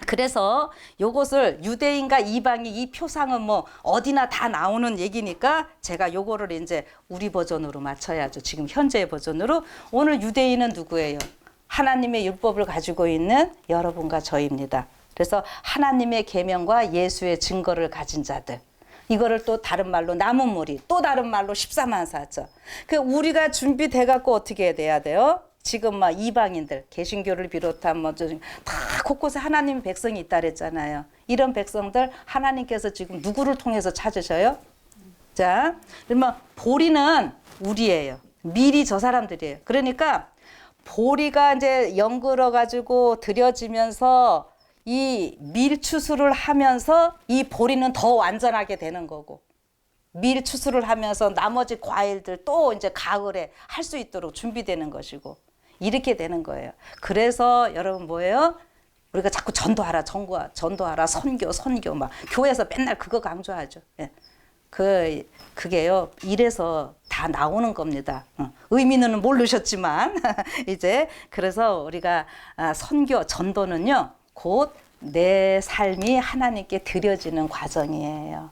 A: 그래서 요것을 유대인과 이방이 이 표상은 뭐 어디나 다 나오는 얘기니까 제가 요거를 이제 우리 버전으로 맞춰야죠. 지금 현재의 버전으로. 오늘 유대인은 누구예요? 하나님의 율법을 가지고 있는 여러분과 저입니다. 그래서 하나님의 계명과 예수의 증거를 가진 자들. 이거를 또 다른 말로 남은 무리, 또 다른 말로 14만 4천. 그 우리가 준비돼 갖고 어떻게 돼야 돼요? 지금 막 이방인들, 개신교를 비롯한 다 곳곳에 하나님 백성이 있다 그랬잖아요. 이런 백성들 하나님께서 지금 누구를 통해서 찾으셔요? 자, 그러면 보리는 우리예요. 밀이 저 사람들이에요. 그러니까 보리가 이제 연그러 가지고 드려지면서 이 밀 추수를 하면서 이 보리는 더 완전하게 되는 거고 밀 추수를 하면서 나머지 과일들 또 이제 가을에 할 수 있도록 준비되는 것이고 이렇게 되는 거예요. 그래서 여러분 뭐예요? 우리가 자꾸 전도하라, 전도하라, 선교 막 교회에서 맨날 그거 강조하죠. 예. 그게요. 이래서 다 나오는 겁니다. 의미는 모르셨지만 이제 그래서 우리가 선교, 전도는요. 곧 내 삶이 하나님께 드려지는 과정이에요.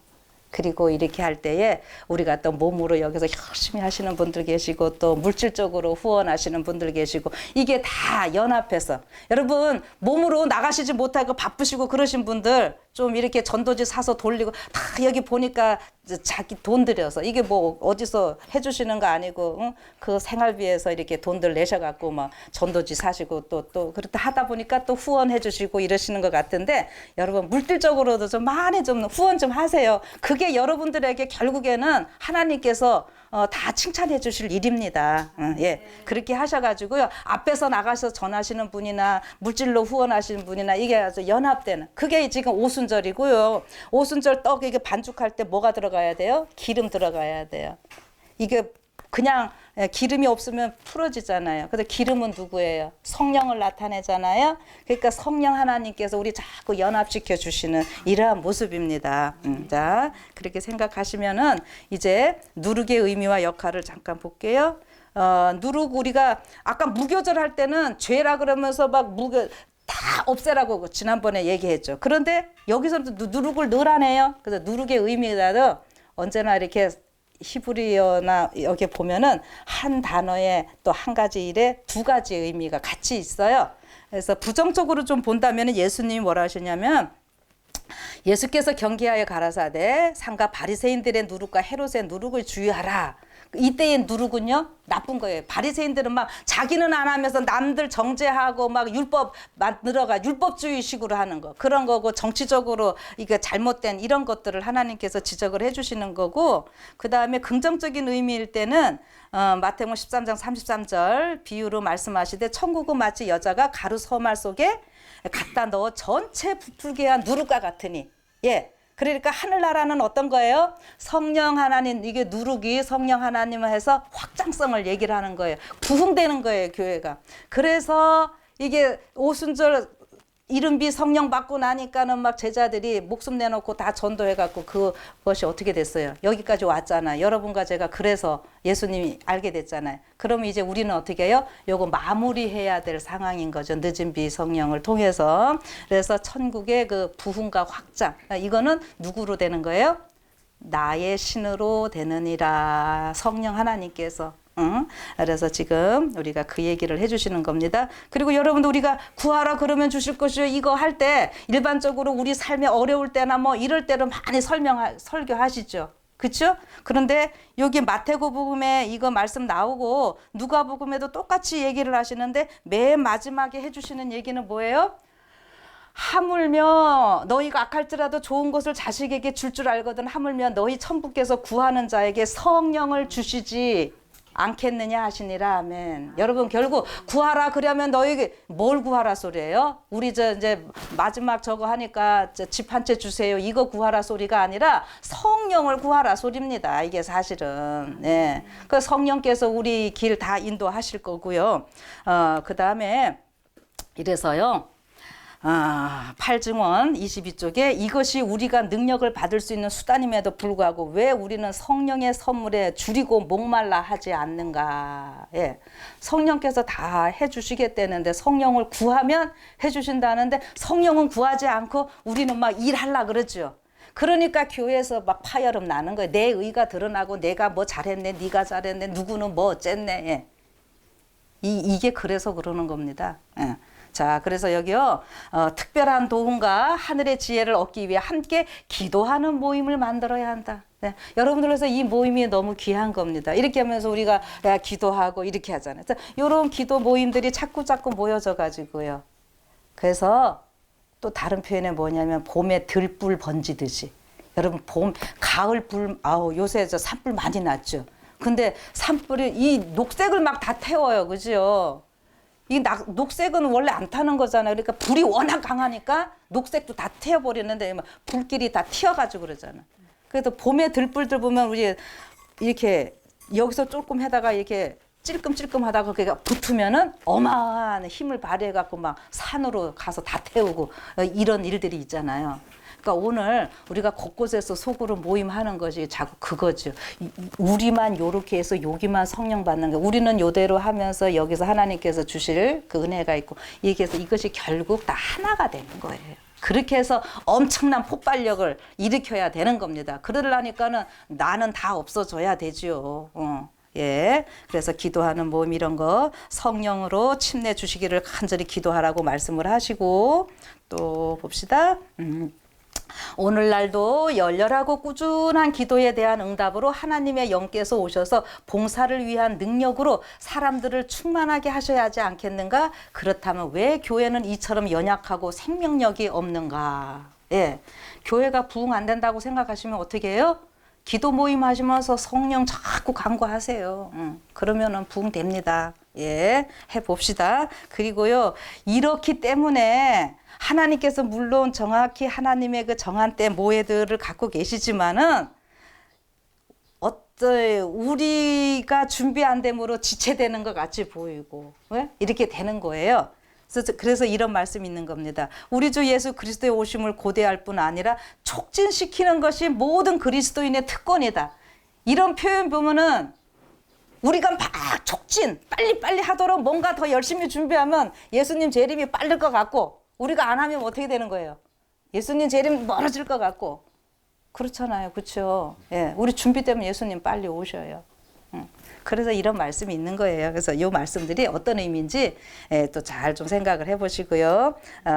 A: 그리고 이렇게 할 때에 우리가 또 몸으로 여기서 열심히 하시는 분들 계시고 또 물질적으로 후원하시는 분들 계시고 이게 다 연합해서 여러분 몸으로 나가시지 못하고 바쁘시고 그러신 분들 좀 이렇게 전도지 사서 돌리고 다 여기 보니까 자기 돈 들여서 이게 뭐 어디서 해주시는 거 아니고 응? 그 생활비에서 이렇게 돈들 내셔갖고 막 전도지 사시고 또 그렇다 하다 보니까 또 후원해 주시고 이러시는 것 같은데 여러분 물질적으로도 좀 많이 좀 후원 좀 하세요. 그게 여러분들에게 결국에는 하나님께서 다 칭찬해 주실 일입니다. 예. 그렇게 하셔가지고요. 앞에서 나가서 전하시는 분이나 물질로 후원하시는 분이나 이게 아주 연합되는 그게 지금 오순절이고요. 오순절 떡 이게 반죽할 때 뭐가 들어가야 돼요? 기름 들어가야 돼요. 이게 그냥 기름이 없으면 풀어지잖아요. 근데 기름은 누구예요? 성령을 나타내잖아요. 그러니까 성령 하나님께서 우리 자꾸 연합시켜 주시는 이러한 모습입니다. 자, 그렇게 생각하시면은 이제 누룩의 의미와 역할을 잠깐 볼게요. 누룩 우리가 아까 무교절 할 때는 죄라 그러면서 막 무교 다 없애라고 지난번에 얘기했죠. 그런데 여기서도 누룩을 넣으라네요. 그래서 누룩의 의미라도 언제나 이렇게 히브리어나 여기 보면은 한 단어에 또 한 가지 일에 두 가지 의미가 같이 있어요. 그래서 부정적으로 좀 본다면 예수님이 뭐라 하셨냐면 예수께서 경계하여 가라사대 상가 바리새인들의 누룩과 헤롯의 누룩을 주의하라. 이때의 누룩은요 나쁜 거예요. 바리새인들은 막 자기는 안 하면서 남들 정죄하고 막 율법 만들어가 율법주의식으로 하는 거 그런 거고 정치적으로 이게 잘못된 이런 것들을 하나님께서 지적을 해주시는 거고 그 다음에 긍정적인 의미일 때는 마태복음 13장 33절 비유로 말씀하시되 천국은 마치 여자가 가루 서말 속에 갖다 넣어 전체 부풀게 한 누룩과 같으니 예. 그러니까 하늘나라는 어떤 거예요? 성령 하나님, 이게 누룩이 성령 하나님을 해서 확장성을 얘기를 하는 거예요. 부흥되는 거예요, 교회가. 그래서 이게 오순절 이른비 성령 받고 나니까는 막 제자들이 목숨 내놓고 다 전도해갖고 그것이 어떻게 됐어요? 여기까지 왔잖아요. 여러분과 제가 그래서 예수님이 알게 됐잖아요. 그러면 이제 우리는 어떻게 해요? 요거 마무리해야 될 상황인 거죠. 늦은 비 성령을 통해서. 그래서 천국의 그 부흥과 확장. 이거는 누구로 되는 거예요? 나의 신으로 되느니라. 성령 하나님께서. 그래서 지금 우리가 그 얘기를 해주시는 겁니다. 그리고 여러분도 우리가 구하라 그러면 주실 것이요. 이거 할 때 일반적으로 우리 삶에 어려울 때나 뭐 이럴 때는 많이 설교하시죠. 그렇죠? 그런데 여기 마태복음에 이거 말씀 나오고 누가복음에도 똑같이 얘기를 하시는데 맨 마지막에 해주시는 얘기는 뭐예요? 하물며 너희가 악할지라도 좋은 것을 자식에게 줄 알거든 하물며 너희 천부께서 구하는 자에게 성령을 주시지 않겠느냐 하시니라. 아멘. 여러분 결국 구하라 그러면 너에게 뭘 구하라 소리예요? 우리 이제 마지막 저거 하니까 집 한 채 주세요. 이거 구하라 소리가 아니라 성령을 구하라 소리입니다. 이게 사실은. 예. 그 성령께서 우리 길 다 인도하실 거고요. 그 다음에 이래서요. 8증언 22쪽에 이것이 우리가 능력을 받을 수 있는 수단임에도 불구하고 왜 우리는 성령의 선물에 줄이고 목말라 하지 않는가. 예. 성령께서 다 해주시겠다는데 성령을 구하면 해주신다는데 성령은 구하지 않고 우리는 막 일하려 그러죠. 그러니까 교회에서 막 파열음 나는 거예요. 내 의가 드러나고 내가 뭐 잘했네, 네가 잘했네, 누구는 뭐 어쨌네. 예. 이게 그래서 그러는 겁니다. 예. 자, 그래서 여기요, 특별한 도움과 하늘의 지혜를 얻기 위해 함께 기도하는 모임을 만들어야 한다. 네. 여러분들에서 이 모임이 너무 귀한 겁니다. 이렇게 하면서 우리가 기도하고 이렇게 하잖아요. 이런 기도 모임들이 자꾸 모여져 가지고요. 그래서 또 다른 표현이 뭐냐면 봄에 들불 번지듯이. 여러분, 가을 불, 요새 저 산불 많이 났죠. 근데 산불이 이 녹색을 막 다 태워요. 그죠? 이 녹색은 원래 안 타는 거잖아요. 그러니까 불이 워낙 강하니까 녹색도 다 태워버리는데 불길이 다 튀어가지고 그러잖아. 그래서 봄에 들불들 보면 우리 이렇게 여기서 조금 하다가 이렇게 찔끔찔끔 하다가 그게 붙으면은 어마어마한 힘을 발휘해갖고 막 산으로 가서 다 태우고 이런 일들이 있잖아요. 그러니까 오늘 우리가 곳곳에서 속으로 모임하는 것이 자꾸 그거죠. 우리만 요렇게 해서 여기만 성령 받는 거. 우리는 요대로 하면서 여기서 하나님께서 주실 그 은혜가 있고 이렇게 해서 이것이 결국 다 하나가 되는 거예요. 그렇게 해서 엄청난 폭발력을 일으켜야 되는 겁니다. 그러려니까는 나는 다 없어져야 되죠. 예. 그래서 기도하는 모임 이런 거 성령으로 침례 주시기를 간절히 기도하라고 말씀을 하시고 또 봅시다. 오늘날도 열렬하고 꾸준한 기도에 대한 응답으로 하나님의 영께서 오셔서 봉사를 위한 능력으로 사람들을 충만하게 하셔야 하지 않겠는가? 그렇다면 왜 교회는 이처럼 연약하고 생명력이 없는가? 예, 교회가 부흥 안 된다고 생각하시면 어떻게 해요? 기도 모임 하시면서 성령 자꾸 간구하세요. 그러면은 부흥됩니다. 예, 해봅시다. 그리고요, 이렇기 때문에 하나님께서 물론 정확히 하나님의 그 정한 때 모회들을 갖고 계시지만은 우리가 준비 안 됨으로 지체되는 것 같이 보이고 왜? 이렇게 되는 거예요. 그래서 이런 말씀이 있는 겁니다. 우리 주 예수 그리스도의 오심을 고대할 뿐 아니라 촉진시키는 것이 모든 그리스도인의 특권이다. 이런 표현 보면은 우리가 막 촉진, 빨리빨리 하도록 뭔가 더 열심히 준비하면 예수님 재림이 빠를 것 같고 우리가 안 하면 어떻게 되는 거예요? 예수님 재림 멀어질 것 같고 그렇잖아요. 그렇죠? 예, 우리 준비되면 예수님 빨리 오셔요. 그래서 이런 말씀이 있는 거예요. 그래서 이 말씀들이 어떤 의미인지 또 잘 좀 생각을 해보시고요.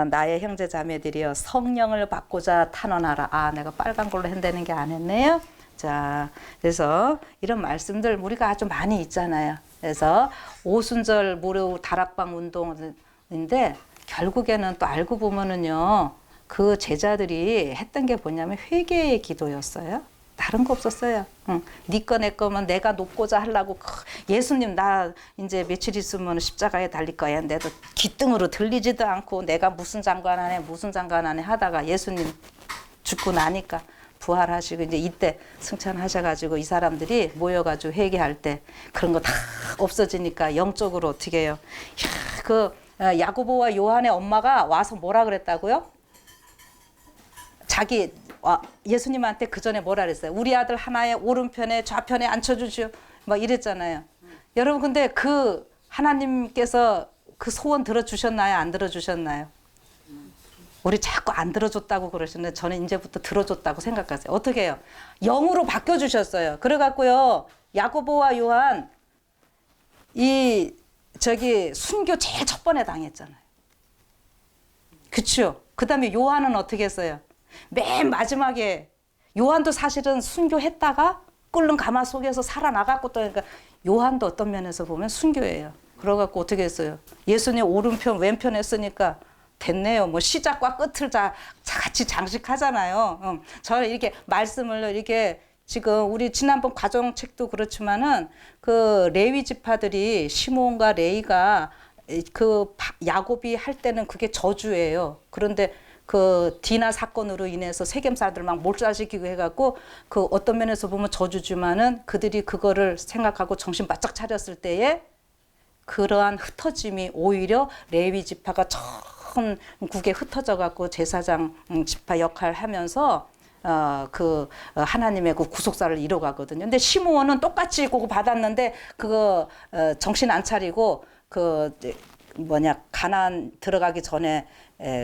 A: 나의 형제 자매들이여 성령을 받고자 탄원하라. 아, 내가 빨간 걸로 한다는 게 안 했네요. 자, 그래서 이런 말씀들 우리가 아주 많이 있잖아요. 그래서 오순절 무료 다락방 운동인데 결국에는 또 알고 보면은요, 그 제자들이 했던 게 뭐냐면 회개의 기도였어요. 다른 거 없었어요. 네 거 내 거면 내가 높고자 하려고 예수님 나 이제 며칠 있으면 십자가에 달릴 거야. 내도 기등으로 들리지도 않고 내가 무슨 장관 안에 하다가 예수님 죽고 나니까 부활하시고 이제 이때 승천하셔가지고 이 사람들이 모여가지고 회개할 때 그런 거 다 없어지니까 영적으로 어떻게 해요? 그 야고보와 요한의 엄마가 와서 뭐라 그랬다고요? 예수님한테 그 전에 뭐라 그랬어요? 우리 아들 하나의 오른편에 좌편에 앉혀주시오. 막 이랬잖아요. 여러분 근데 그 하나님께서 그 소원 들어주셨나요? 안 들어주셨나요? 우리 자꾸 안 들어줬다고 그러시는데 저는 이제부터 들어줬다고 생각하세요. 어떻게 해요? 영으로 바꿔주셨어요. 그래갖고요 야고보와 요한 순교 제일 첫 번에 당했잖아요. 그쵸? 그 다음에 요한은 어떻게 했어요? 맨 마지막에 요한도 사실은 순교했다가 끓는 가마 속에서 살아나갔고 또 그러니까 요한도 어떤 면에서 보면 순교예요. 그래갖고 어떻게 했어요? 예수님 오른편 왼편 했으니까 됐네요. 뭐 시작과 끝을 다 같이 장식하잖아요. 저는 이렇게 말씀을 이렇게 지금 우리 지난번 가정책도 그렇지만은 그 레위 지파들이 시몬과 레이가 그 야곱이 할 때는 그게 저주예요. 그런데 그 디나 사건으로 인해서 세겜 사람들 막 몰살시키고 해갖고 그 어떤 면에서 보면 저주지만은 그들이 그거를 생각하고 정신 바짝 차렸을 때에 그러한 흩어짐이 오히려 레위 지파가 천국에 흩어져 갖고 제사장 지파 역할을 하면서 하나님의 그 구속사를 이뤄가거든요. 근데 시므온은 똑같이 그거 받았는데 그거 정신 안 차리고 가나안 들어가기 전에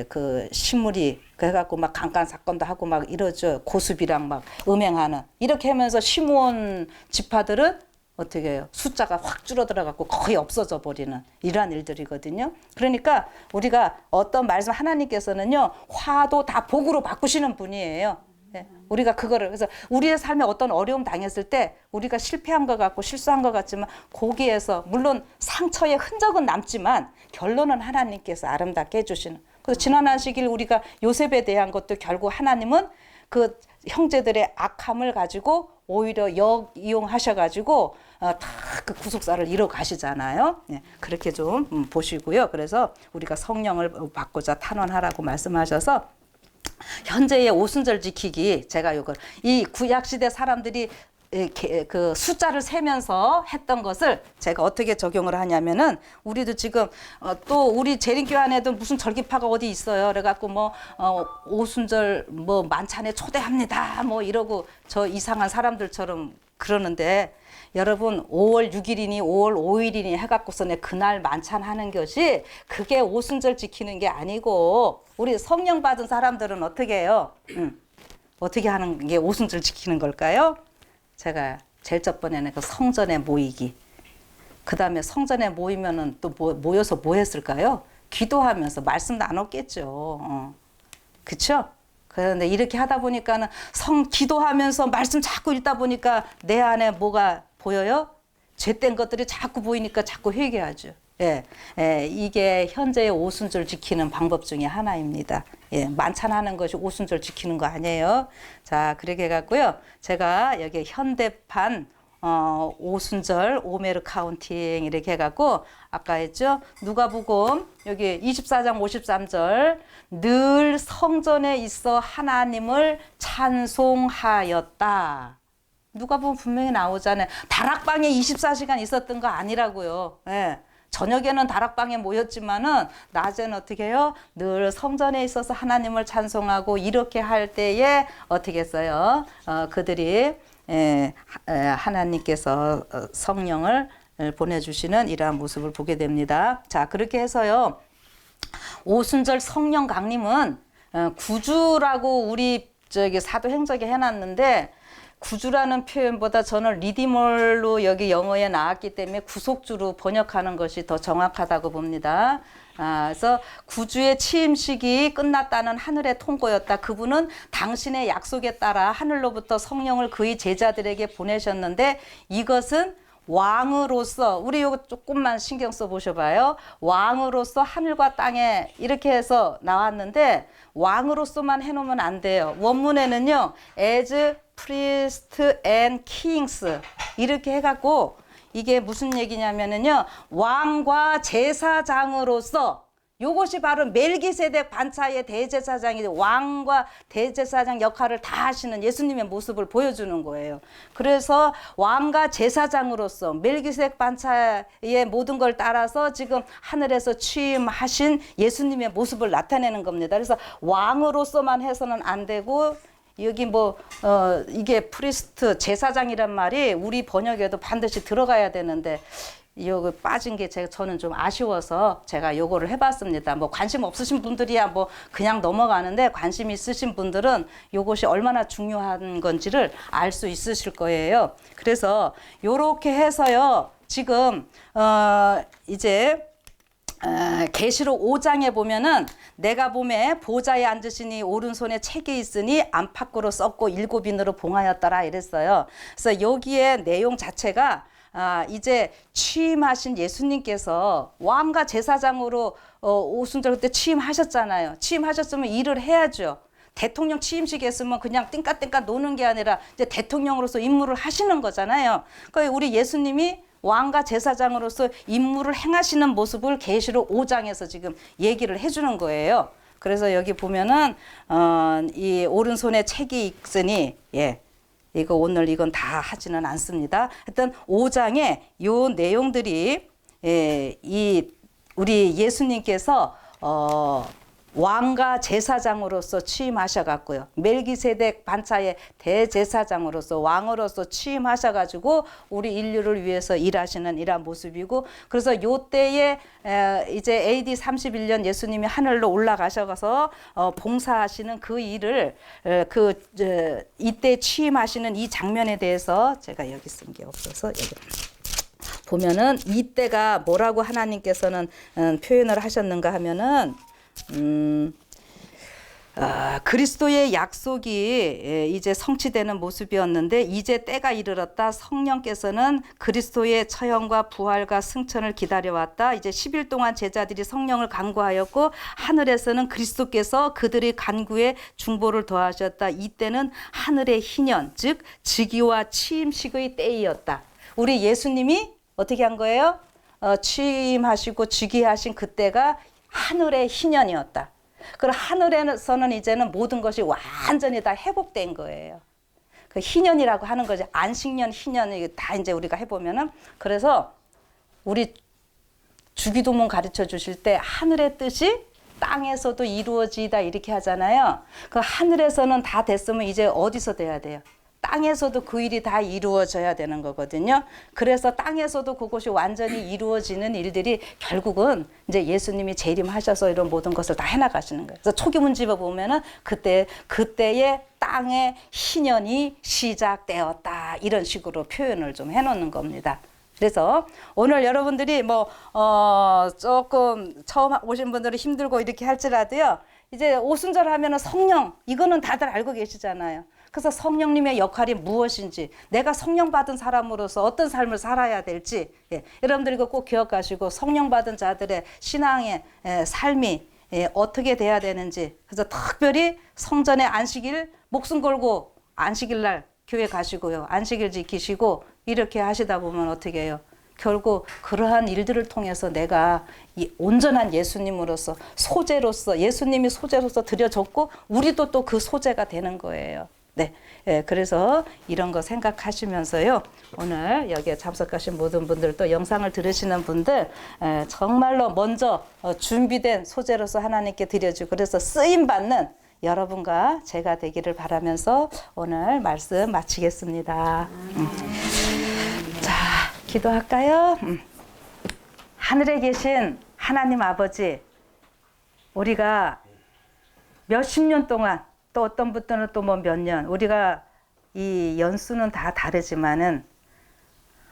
A: 그 신물이 그래갖고 막 강간 사건도 하고 막 이러죠. 고수비랑 막 음행하는 이렇게 하면서 시므온 지파들은 어떻게 해요? 숫자가 확 줄어들어갖고 거의 없어져 버리는 이러한 일들이거든요. 그러니까 우리가 어떤 말씀 하나님께서는요 화도 다 복으로 바꾸시는 분이에요. 네. 우리가 그거를 그래서 우리의 삶에 어떤 어려움 당했을 때 우리가 실패한 것 같고 실수한 것 같지만 거기에서 물론 상처의 흔적은 남지만 결론은 하나님께서 아름답게 해주시는. 그래서 지난 시길 우리가 요셉에 대한 것도 결국 하나님은 그 형제들의 악함을 가지고 오히려 역이용하셔가지고 다 그 구속사를 이뤄 가시잖아요. 네, 그렇게 좀 보시고요. 그래서 우리가 성령을 받고자 탄원하라고 말씀하셔서 현재의 오순절 지키기 제가 이 구약 시대 사람들이 그 숫자를 세면서 했던 것을 제가 어떻게 적용을 하냐면은 우리도 지금 또 우리 재림교회 안에도 무슨 절기파가 어디 있어요. 그래갖고 오순절 만찬에 초대합니다. 이러고 저 이상한 사람들처럼 그러는데 여러분 5월 6일이니 5월 5일이니 해갖고서는 그날 만찬하는 것이 그게 오순절 지키는 게 아니고 우리 성령 받은 사람들은 어떻게 해요? 어떻게 하는 게 오순절 지키는 걸까요? 제가 제일 첫 번에는 그 성전에 모이기. 그 다음에 성전에 모이면은 또 모여서 뭐 했을까요? 기도하면서 말씀 나눴겠죠. 그쵸? 그런데 이렇게 하다 보니까는 기도하면서 말씀 자꾸 읽다 보니까 내 안에 뭐가 보여요? 죄된 것들이 자꾸 보이니까 자꾸 회개하죠. 예, 예, 이게 현재의 오순절 지키는 방법 중에 하나입니다. 예, 만찬하는 것이 오순절 지키는 거 아니에요. 자, 그렇게 해갖고요. 제가 여기 현대판 오순절 오메르 카운팅 이렇게 해갖고 아까 했죠. 누가복음 여기 24장 53절 늘 성전에 있어 하나님을 찬송하였다. 누가복음 분명히 나오잖아요. 다락방에 24시간 있었던 거 아니라고요. 예. 저녁에는 다락방에 모였지만은 낮에는 어떻게 해요? 늘 성전에 있어서 하나님을 찬송하고 이렇게 할 때에 어떻게 했어요? 그들이 하나님께서 성령을 보내주시는 이러한 모습을 보게 됩니다. 자, 그렇게 해서요. 오순절 성령 강림은 구주라고 우리 사도행적에 해놨는데 구주라는 표현보다 저는 리디멀로 여기 영어에 나왔기 때문에 구속주로 번역하는 것이 더 정확하다고 봅니다. 그래서 구주의 취임식이 끝났다는 하늘의 통보였다. 그분은 당신의 약속에 따라 하늘로부터 성령을 그의 제자들에게 보내셨는데 이것은 왕으로서 우리 이거 조금만 신경 써 보셔봐요. 왕으로서 하늘과 땅에 이렇게 해서 나왔는데 왕으로서만 해놓으면 안 돼요. 원문에는요. as priest and kings 이렇게 해갖고 이게 무슨 얘기냐면은요. 왕과 제사장으로서 요것이 바로 멜기세덱 반차의 대제사장이 왕과 대제사장 역할을 다 하시는 예수님의 모습을 보여주는 거예요. 그래서 왕과 제사장으로서 멜기세덱 반차의 모든 걸 따라서 지금 하늘에서 취임하신 예수님의 모습을 나타내는 겁니다. 그래서 왕으로서만 해서는 안 되고 여기 이게 프리스트 제사장이란 말이 우리 번역에도 반드시 들어가야 되는데 이거 빠진 게 저는 좀 아쉬워서 제가 요거를 해봤습니다. 관심 없으신 분들이야 그냥 넘어가는데 관심 있으신 분들은 요것이 얼마나 중요한 건지를 알 수 있으실 거예요. 그래서 요렇게 해서요. 지금 이제 계시록 5장에 보면은 내가 봄에 보좌에 앉으시니 오른손에 책이 있으니 안팎으로 썼고 7인으로 봉하였더라 이랬어요. 그래서 여기에 내용 자체가 이제 취임하신 예수님께서 왕과 제사장으로 오순절 그때 취임하셨잖아요. 취임하셨으면 일을 해야죠. 대통령 취임식에 있으면 그냥 띵까띵까 노는 게 아니라 이제 대통령으로서 임무를 하시는 거잖아요. 그러니까 우리 예수님이 왕과 제사장으로서 임무를 행하시는 모습을 계시록 5장에서 지금 얘기를 해주는 거예요. 그래서 여기 보면은 이 오른손에 책이 있으니 이거 오늘 이건 다 하지는 않습니다. 하여튼 5장에 요 내용들이 이 우리 예수님께서 왕과 제사장으로서 취임하셔갖고요. 멜기세덱 반차의 대제사장으로서 왕으로서 취임하셔가지고 우리 인류를 위해서 일하시는 이러한 모습이고 그래서 요 때에 이제 AD 31년 예수님이 하늘로 올라가셔서 봉사하시는 그 일을 이때 취임하시는 이 장면에 대해서 제가 여기 쓴 게 없어서 여기 보면은 이때가 뭐라고 하나님께서는 표현을 하셨는가 하면은 그리스도의 약속이 이제 성취되는 모습이었는데 이제 때가 이르렀다. 성령께서는 그리스도의 처형과 부활과 승천을 기다려왔다. 이제 10일 동안 제자들이 성령을 간구하였고 하늘에서는 그리스도께서 그들의 간구에 중보를 더하셨다. 이때는 하늘의 희년 즉 즉위와 취임식의 때이었다. 우리 예수님이 어떻게 한 거예요? 취임하시고 즉위하신 그때가 하늘의 희년이었다. 그리고 하늘에서는 이제는 모든 것이 완전히 다 회복된 거예요. 그 희년이라고 하는 거지. 안식년, 희년 다 이제 우리가 해보면은 그래서 우리 주기도문 가르쳐 주실 때 하늘의 뜻이 땅에서도 이루어지다 이렇게 하잖아요. 그 하늘에서는 다 됐으면 이제 어디서 돼야 돼요? 땅에서도 그 일이 다 이루어져야 되는 거거든요. 그래서 땅에서도 그것이 완전히 이루어지는 일들이 결국은 이제 예수님이 재림하셔서 이런 모든 것을 다 해나가시는 거예요. 그래서 초기문집에 보면은 그때의 땅의 희년이 시작되었다 이런 식으로 표현을 좀 해놓는 겁니다. 그래서 오늘 여러분들이 조금 처음 오신 분들은 힘들고 이렇게 할지라도요. 이제 오순절 하면은 성령, 이거는 다들 알고 계시잖아요. 그래서 성령님의 역할이 무엇인지, 내가 성령 받은 사람으로서 어떤 삶을 살아야 될지, 여러분들 이거 꼭 기억하시고 성령 받은 자들의 신앙의 삶이 어떻게 돼야 되는지. 그래서 특별히 성전의 안식일 목숨 걸고 안식일 날 교회 가시고요. 안식일 지키시고 이렇게 하시다 보면 어떻게 해요? 결국 그러한 일들을 통해서 내가 이 온전한 예수님으로서 소재로서 예수님이 소재로서 드려졌고 우리도 또 그 소재가 되는 거예요. 네, 그래서 이런 거 생각하시면서요. 오늘 여기에 참석하신 모든 분들 또 영상을 들으시는 분들 정말로 먼저 준비된 소재로서 하나님께 드려주고 그래서 쓰임 받는 여러분과 제가 되기를 바라면서 오늘 말씀 마치겠습니다. 자, 기도할까요? 하늘에 계신 하나님 아버지, 우리가 몇십 년 동안 또 어떤 분들은 또 뭐 몇 년, 우리가 이 연수는 다 다르지만은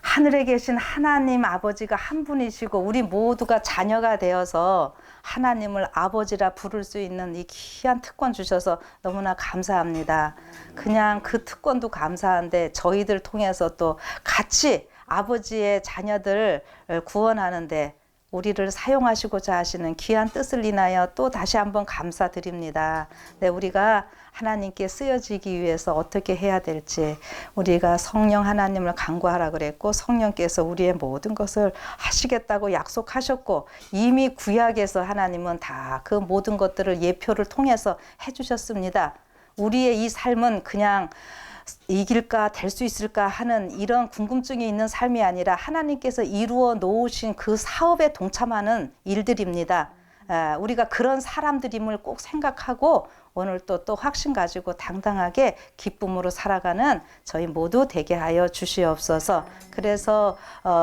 A: 하늘에 계신 하나님 아버지가 한 분이시고 우리 모두가 자녀가 되어서 하나님을 아버지라 부를 수 있는 이 귀한 특권 주셔서 너무나 감사합니다. 그냥 그 특권도 감사한데 저희들 통해서 또 같이 아버지의 자녀들 구원하는데 우리를 사용하시고자 하시는 귀한 뜻을 인하여 또 다시 한번 감사드립니다. 네, 우리가 하나님께 쓰여지기 위해서 어떻게 해야 될지 우리가 성령 하나님을 간구하라 그랬고 성령께서 우리의 모든 것을 하시겠다고 약속하셨고 이미 구약에서 하나님은 다 그 모든 것들을 예표를 통해서 해주셨습니다. 우리의 이 삶은 그냥 이길까 될 수 있을까 하는 이런 궁금증이 있는 삶이 아니라 하나님께서 이루어 놓으신 그 사업에 동참하는 일들입니다. 우리가 그런 사람들임을 꼭 생각하고 오늘 또 확신 가지고 당당하게 기쁨으로 살아가는 저희 모두 되게 하여 주시옵소서. 그래서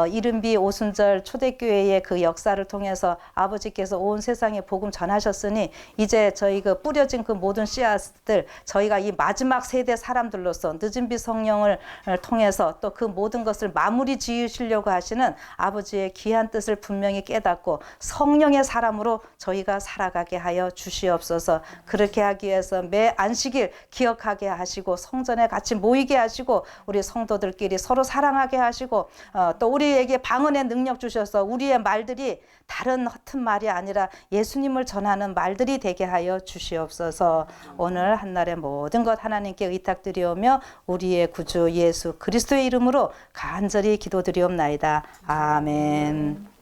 A: 이른비 오순절 초대교회의 그 역사를 통해서 아버지께서 온 세상에 복음 전하셨으니 이제 저희 그 뿌려진 그 모든 씨앗들 저희가 이 마지막 세대 사람들로서 늦은비 성령을 통해서 또 그 모든 것을 마무리 지으시려고 하시는 아버지의 귀한 뜻을 분명히 깨닫고 성령의 사람으로 저희가 살아가게 하여 주시옵소서. 그렇게 하기 위해서 매 안식일 기억하게 하시고 성전에 같이 모이게 하시고 우리 성도들끼리 서로 사랑하게 하시고 또 우리에게 방언의 능력 주셔서 우리의 말들이 다른 허튼 말이 아니라 예수님을 전하는 말들이 되게 하여 주시옵소서. 오늘 한날의 모든 것 하나님께 의탁드리오며 우리의 구주 예수 그리스도의 이름으로 간절히 기도드리옵나이다. 아멘.